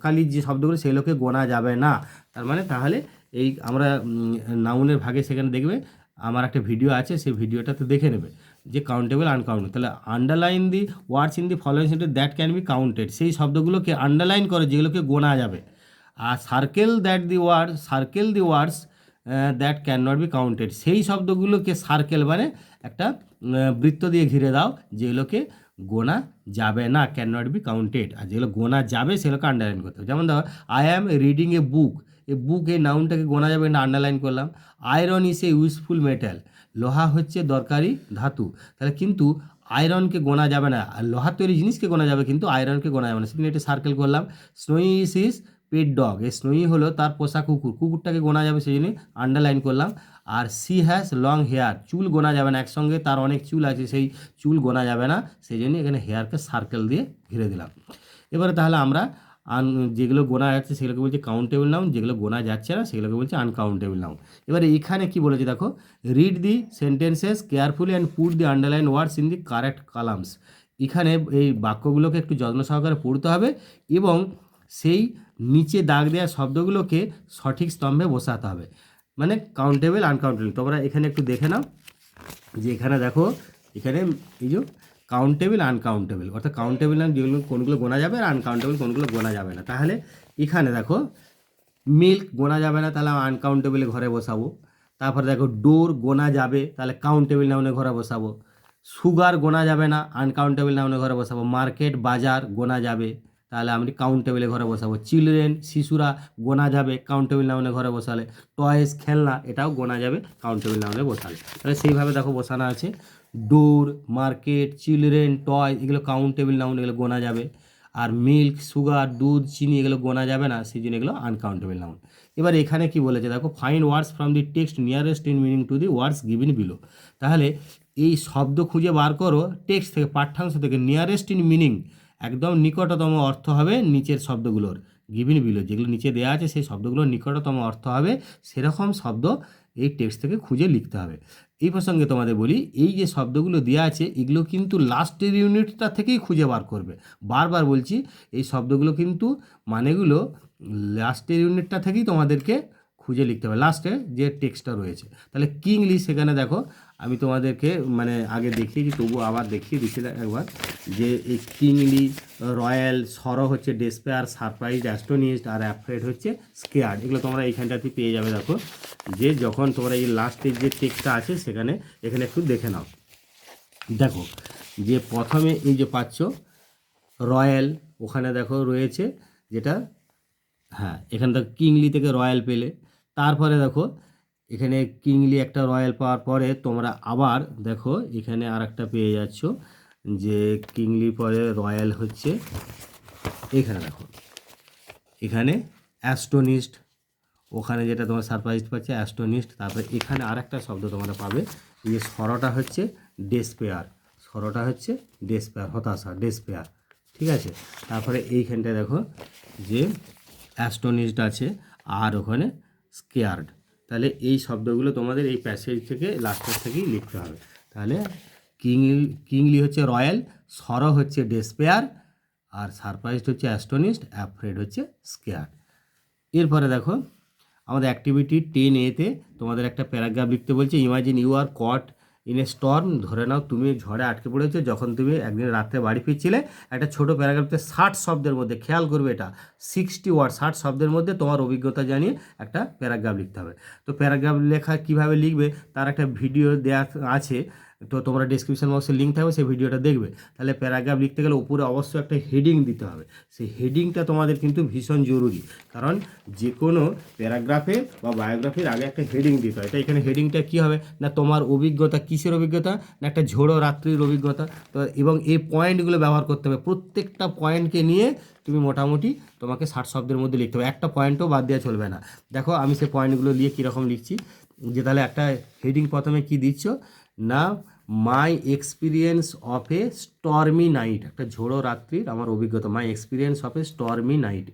কালির যে শব্দগুলো সেগুলোকে গোনা যাবে না। তার মানে তাহলে এই আমরা নাউনের ভাগে সেখানে দেখবে আমার একটা ভিডিও আছে, সেই ভিডিওটাতে দেখে নেবে যে কাউন্টেবল আনকাউন্টেবল। তাহলে underline the words in the following sentence that can be counted, সেই শব্দগুলোকে আন্ডারলাইন করে যেগুলোকে গোনা যাবে। আর circle the words that can not be counted, সেই শব্দগুলোকে সার্কেল মানে একটা বৃত্ত দিয়ে ঘিরে দাও যেগুলোকে গোনা যাবে না, ক্যান নট বি কাউন্টেড। আর যেগুলো গোনা যাবে সেগুলোকে আন্ডারলাইন করতে হবে। যেমন ধরো আই অ্যাম রিডিং এ বুক, এই বুক এই নাউনটাকে গোনা যাবে না, আন্ডারলাইন করলাম। Iron is a useful metal, লোহা হচ্ছে দরকারি ধাতু, তাহলে কিন্তু আয়রনকে গোনা যাবে না, আর লোহার তৈরি জিনিসকে গোনা যাবে কিন্তু আয়রনকে গোনা যাবে না, সেদিন এটা সার্কেল করলাম। স্নোই ইজ পেট ডগ, এই স্নোই হলো তার পোষা কুকুর, কুকুরটাকে গোনা যাবে সেই জন্য আন্ডারলাইন করলাম। আর সি হ্যাজ লং হেয়ার, চুল গোনা যাবে না, একসঙ্গে তার অনেক চুল আছে সেই চুল গোনা যাবে না, সেই জন্য এখানে হেয়ারকে সার্কেল দিয়ে ঘিরে দিলাম। এবারে তাহলে আমরা যেগুলো গোনা যাচ্ছে সেগুলোকে বলছে কাউন্টেবল নাউন, যেগুলো গোনা যাচ্ছে না সেগুলোকে বলছে আনকাউন্টেবল নাউন। এবারে এখানে কি বলেছে দেখো, read the sentences carefully and put the underline words in the correct columns. এখানে এই বাক্যগুলোকে একটু যত্ন সহকারে পড়তে হবে এবং সেই নিচে দাগ দেওয়া শব্দগুলোকে সঠিক স্তম্ভে বসাতে হবে, মানে কাউন্টেবল আনকাউন্টেবল। তোমরা এখানে একটু দেখে নাও যে এখানে দেখো, এখানে এই যে কাউন্টেবল আনকাউন্টেবল, অর্থাৎ কাউন্টেবল নাম যেগুলো কোনগুলো গোনা যাবে আর আনকাউন্টেবল কোনগুলো গোনা যাবে না। তাহলে এখানে দেখো মিল্ক গোনা যাবে না, তাহলে আনকাউন্টেবলে ঘরে বসাবো। তারপরে দেখো ডোর গোনা যাবে, তাহলে কাউন্টেবল নাউনে ঘরে বসাবো। সুগার গোনা যাবে না, আনকাউন্টেবল নাউনে ঘরে বসাবো। মার্কেট বাজার গোনা যাবে, তাহলে আমি কাউন্টেবলে ঘরে বসাবো। চিলড্রেন শিশুরা গোনা যাবে, কাউন্টেবল নাউনে ঘরে বসালে। টয়েস খেলনা, এটাও গোনা যাবে কাউন্টেবল নাউনে বসালে। তাহলে সেইভাবে দেখো বসানো আছে, ডোর, মার্কেট, চিলড্রেন, টয়, এগুলো কাউন্টেবল নাউন, এগুলো গোনা যাবে। আর মিল্ক, সুগার, দুধ, চিনি, এগুলো গোনা যাবে না, সেই জন্য এগুলো আনকাউন্টেবল নাউন। এবার এখানে কি বলেছে দেখো, find words from the text nearest in meaning to the words given below. তাহলে এই শব্দ খুঁজে বার করো টেক্সট থেকে, পাঠ্যাংশ থেকে, নিয়ারেস্ট ইন মিনিং, একদম নিকটতম অর্থ হবে নিচের শব্দগুলোর, গিভেন বিলো, যেগুলো নিচে দেওয়া আছে সেই শব্দগুলোর নিকটতম অর্থ হবে সেরকম শব্দ এই টেক্সট থেকে খুঁজে লিখতে হবে। এই প্রসঙ্গে তোমাদের বলি, এই যে শব্দগুলো দেওয়া আছে এগুলো কিন্তু লাস্টের ইউনিটটা থেকেই খুঁজে বার করবে। বারবার বলছি, এই শব্দগুলো কিন্তু মানেগুলো লাস্টের ইউনিটটা থেকেই তোমাদেরকে খুঁজে লিখতে হবে, লাস্টে যে টেক্সটটা রয়েছে। তাহলে কিংলি, সেখানে দেখো আমি তোমাদেরকে মানে আগে দেখিয়েছি, তবু আবার দেখিয়ে দিচ্ছি একবার, যে এই কিংলি, রয়্যাল, সরো হচ্ছে ডেসপেয়ার, সারপ্রাইজ, অ্যাস্টোনিশড, আর অ্যাফ্রেড হচ্ছে স্কেয়ার্ড। এগুলো তোমরা এইখানটাতে পেয়ে যাবে। দেখো যে যখন তোমরা এই লাস্টের যে টেক্সটটা আছে সেখানে এখানে একটু দেখে নাও। দেখো যে প্রথমে এই যে পাচ্ছ রয়্যাল, ওখানে দেখো রয়েছে যেটা, হ্যাঁ এখানে দেখো কিংলি থেকে রয়্যাল পেলে। তারপরে দেখো এখানে কিংলি একটা রয়্যাল পাওয়ার পরে তোমরা আবার দেখো এখানে আর একটা পেয়ে যাচ্ছ, যে কিংলি পরে রয়্যাল হচ্ছে এখানে দেখো, এখানে অ্যাস্টোনিশড, ওখানে যেটা তোমার সারপ্রাইজড পাচ্ছে অ্যাস্টোনিশড। তারপরে এখানে আর একটা শব্দ তোমরা পাবে, যে সরোটা হচ্ছে ডেসপেয়ার, সরোটা হচ্ছে ডেসপেয়ার, হতাশা, ডেসপেয়ার, ঠিক আছে। তারপরে এইখানটায় দেখো যে অ্যাস্টোনিশড আছে আর ওখানে স্কেয়ার্ড। তাহলে এই শব্দগুলো তোমাদের এই প্যাসেজ থেকে লাস্টের থেকেই লিখতে হবে। তাহলে কিংলি হচ্ছে রয়্যাল, সরো হচ্ছে ডেসপেয়ার, আর সারপ্রাইজড হচ্ছে অ্যাস্টোনিশড, অ্যাফ্রেড হচ্ছে স্কেয়ার্ড। এরপরে দেখো আমাদের অ্যাক্টিভিটি 10A-তে তোমাদের একটা প্যারাগ্রাফ লিখতে বলছে। Imagine you are caught in a storm, ধরে নাও তুমি ঝড়ে আটকে পড়েছো, যখন তুমি একদিন রাত্রে বাড়ি ফিরছিলে। একটা ছোটো প্যারাগ্রাফতে 60 শব্দের মধ্যে, খেয়াল করবে এটা 60 ওয়ার্ড, 60 শব্দের মধ্যে তোমার অভিজ্ঞতা জানিয়ে একটা প্যারাগ্রাফ লিখতে হবে। তো প্যারাগ্রাফ লেখা কীভাবে লিখবে তার একটা ভিডিও দেওয়া আছে, তো তোমরা ডিসক্রিপশন বক্সে লিঙ্ক থাকবে, সেই ভিডিওটা দেখবে। তাহলে প্যারাগ্রাফ লিখতে গেলে উপরে অবশ্যই একটা হেডিং দিতে হবে, সেই হেডিংটা তোমাদের কিন্তু ভীষণ জরুরি, কারণ যে কোনো প্যারাগ্রাফে বা বায়োগ্রাফির আগে একটা হেডিং দিতে হয়। তো এখানে হেডিংটা কী হবে না, তোমার অভিজ্ঞতা, কিসের অভিজ্ঞতা না একটা ঝোড়ো রাত্রির অভিজ্ঞতা। তো এবং এই পয়েন্টগুলো ব্যবহার করতে হবে, প্রত্যেকটা পয়েন্টকে নিয়ে তুমি মোটামুটি তোমাকে 60 শব্দের মধ্যে লিখতে হবে, একটা পয়েন্টও বাদ দেওয়া চলবে না। দেখো আমি সেই পয়েন্টগুলো নিয়ে কীরকম লিখছি, যে তাহলে একটা হেডিং প্রথমে কি দিচ্ছ না, মাই experience of A stormy night, একটা ঝোড়ো রাত্রির আমার অভিজ্ঞতা, মাই experience of A stormy night.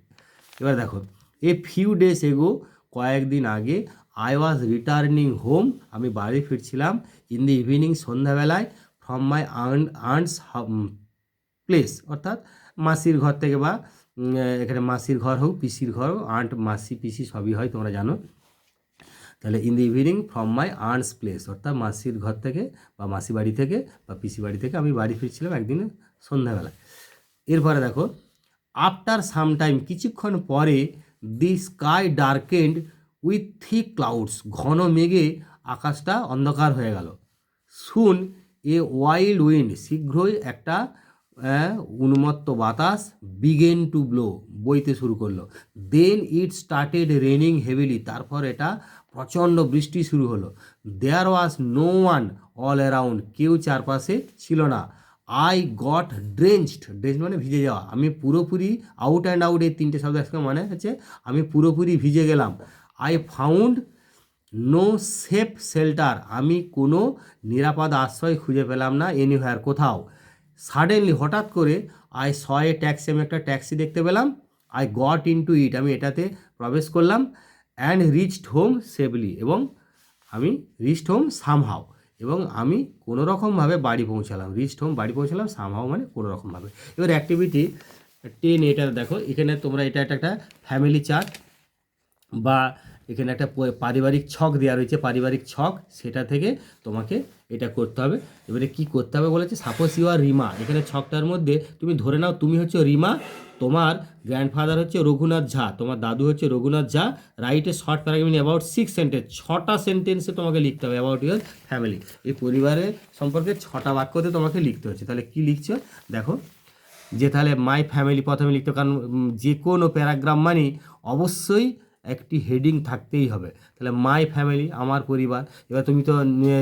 এবার দেখো এ ফিউ ডেজ এগো, কয়েকদিন আগে, আই ওয়াজ রিটার্নিং হোম, আমি বাড়ি ফিরছিলাম, ইন দি ইভিনিং, সন্ধ্যাবেলায়, ফ্রম মাই আন্টস প্লেস, অর্থাৎ মাসির ঘর থেকে, বা এখানে মাসির ঘর হোক, পিসির ঘর হোক, আন্ট, মাসি, পিসি সবই হয় তোমরা জানো। তাহলে in the evening from my aunts place, অর্থাৎ মাসির ঘর থেকে বা মাসি বাড়ি থেকে বা পিসি বাড়ি থেকে আমি বাড়ি ফিরছিলাম একদিন সন্ধ্যাবেলায়। এরপরে দেখো আফটার সাম টাইম, কিছুক্ষণ পরে, the sky ডার্কেন্ড with thick clouds, ঘন মেঘে আকাশটা অন্ধকার হয়ে গেল। সুন এ ওয়াইল্ড উইন্ড, শীঘ্রই একটা উন্মত্ত বাতাস, বিগেন টু ব্লো, বইতে শুরু করলো। Then it started raining heavily, তারপর এটা প্রচণ্ড বৃষ্টি শুরু হলো। There was no one all around, কেউ চারপাশে ছিল না। আই গট ড্রেঞ্চড মানে ভিজে যাওয়া, আমি পুরোপুরি আউট অ্যান্ড আউট, এই তিনটে শব্দ একসঙ্গে মানে হচ্ছে আমি পুরোপুরি ভিজে গেলাম। I found no safe shelter, আমি কোনো নিরাপদ আশ্রয় খুঁজে পেলাম না এনিহোয়ার, কোথাও। সাডেনলি হঠাৎ করে, আই স এ ট্যাক্সি, আমি একটা ট্যাক্সি দেখতে পেলাম। আই গট ইন টু ইট, আমি এটাতে প্রবেশ করলাম। অ্যান্ড রিচড হোম সেফলি, এবং আমি রিচড হোম সামহাও, এবং আমি কোনোরকমভাবে বাড়ি পৌঁছালাম। রিচড হোম বাড়ি পৌঁছালাম, সামহাও মানে কোনোরকমভাবে। এবার অ্যাক্টিভিটি 10 এটা দেখো, এখানে তোমরা এটা একটা ফ্যামিলি চার্ট বা এখানে একটা পারিবারিক ছক দেওয়া রয়েছে, পারিবারিক ছক, সেটা থেকে তোমাকে এটা করতে হবে। এবারে কি করতে হবে বলেছে, সাপোজ ইউ আর রিমা, এখানে ছকটার মধ্যে তুমি ধরে নাও তুমি হচ্ছে রিমা, তোমার গ্র্যান্ডফাদার হচ্ছে রঘুনাথ ঝা, তোমার দাদু হচ্ছে Raghunath Jha, write a short paragraph in about 6 sentence, 6টা সেন্টেন্সে তোমাকে লিখতে হবে অ্যাবাউট ইউর ফ্যামিলি, এই পরিবারের সম্পর্কে 6টা বাক্যতে তোমাকে লিখতে হচ্ছে। তাহলে কি লিখছো দেখো, যে তাহলে মাই ফ্যামিলি প্রথমে লিখতে, কারণ যে কোনো প্যারাগ্রাফ মানে অবশ্যই একটি হেডিং থাকতেই হবে। তাহলে মাই ফ্যামিলি, আমার পরিবার। এবার তুমি তো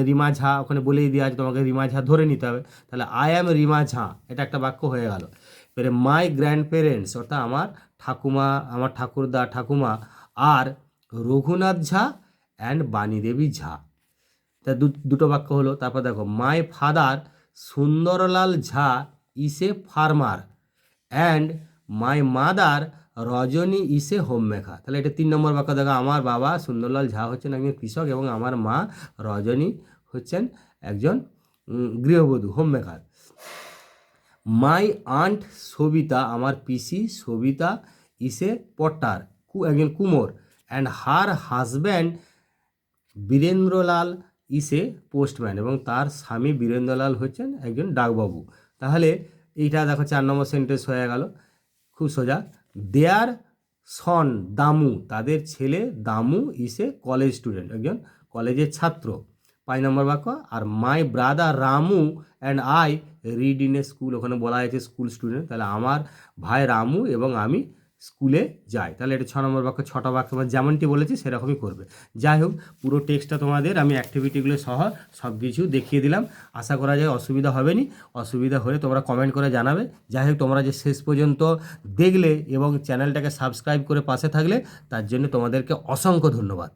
রিমা ঝা ওখানে বলেই দেওয়া আছে, তোমাকে রিমা ঝা ধরে নিতে হবে। তাহলে আই অ্যাম রিমা ঝা, এটা একটা বাক্য হয়ে গেল। এবারে মাই গ্র্যান্ড প্যারেন্টস, অর্থাৎ আমার ঠাকুমা, আমার ঠাকুরদা ঠাকুমা আর রঘুনাথ ঝা অ্যান্ড বাণী দেবী ঝা, তা দুটো বাক্য হলো। তারপর দেখো, my father Sundarlal Jha is a farmer and my mother Rajani is A home maker. তাহলে এটা 3 নম্বর বাক্য। দেখো, আমার বাবা সুন্দরলাল ঝা হচ্ছেন একজন কৃষক এবং আমার মা রজনী হচ্ছেন একজন গৃহবধূ, home maker. My aunt Savita, আমার পিসি সবিতা ইস এ পটার, একজন কুমোর, and her husband Birendralal is a postman, এবং তার স্বামী বীরেন্দ্রলাল হচ্ছেন একজন ডাকবাবু। তাহলে এইটা দেখো 4 নম্বর সেন্টেন্স হয়ে গেল, খুব সোজা। দেয়ার সন দামু, তাদের ছেলে দামু ইস এ কলেজ স্টুডেন্ট, একজন কলেজের ছাত্র, 5 নম্বর বাক্য। আর my brother Ramu and I read in a school, ওখানে বলা হয়েছে স্কুল স্টুডেন্ট, তাহলে আমার ভাই রামু এবং আমি স্কুলে যাই। তাহলে এটা 6 নম্বর বাক্য, 6টা বাক্য যেমনটি বলেছি সেরকমই করবে। যাই হোক, পুরো টেক্সটটা তোমাদের আমি অ্যাক্টিভিটিগুলো সহ সব কিছু দেখিয়ে দিলাম, আশা করা যায় অসুবিধা হবে না। অসুবিধা হলে তোমরা কমেন্ট করে জানাবে। যাই হোক, তোমরা যে শেষ পর্যন্ত দেখলে এবং চ্যানেলটাকে সাবস্ক্রাইব করে পাশে থাকলে, তার জন্য তোমাদেরকে অসংখ্য ধন্যবাদ।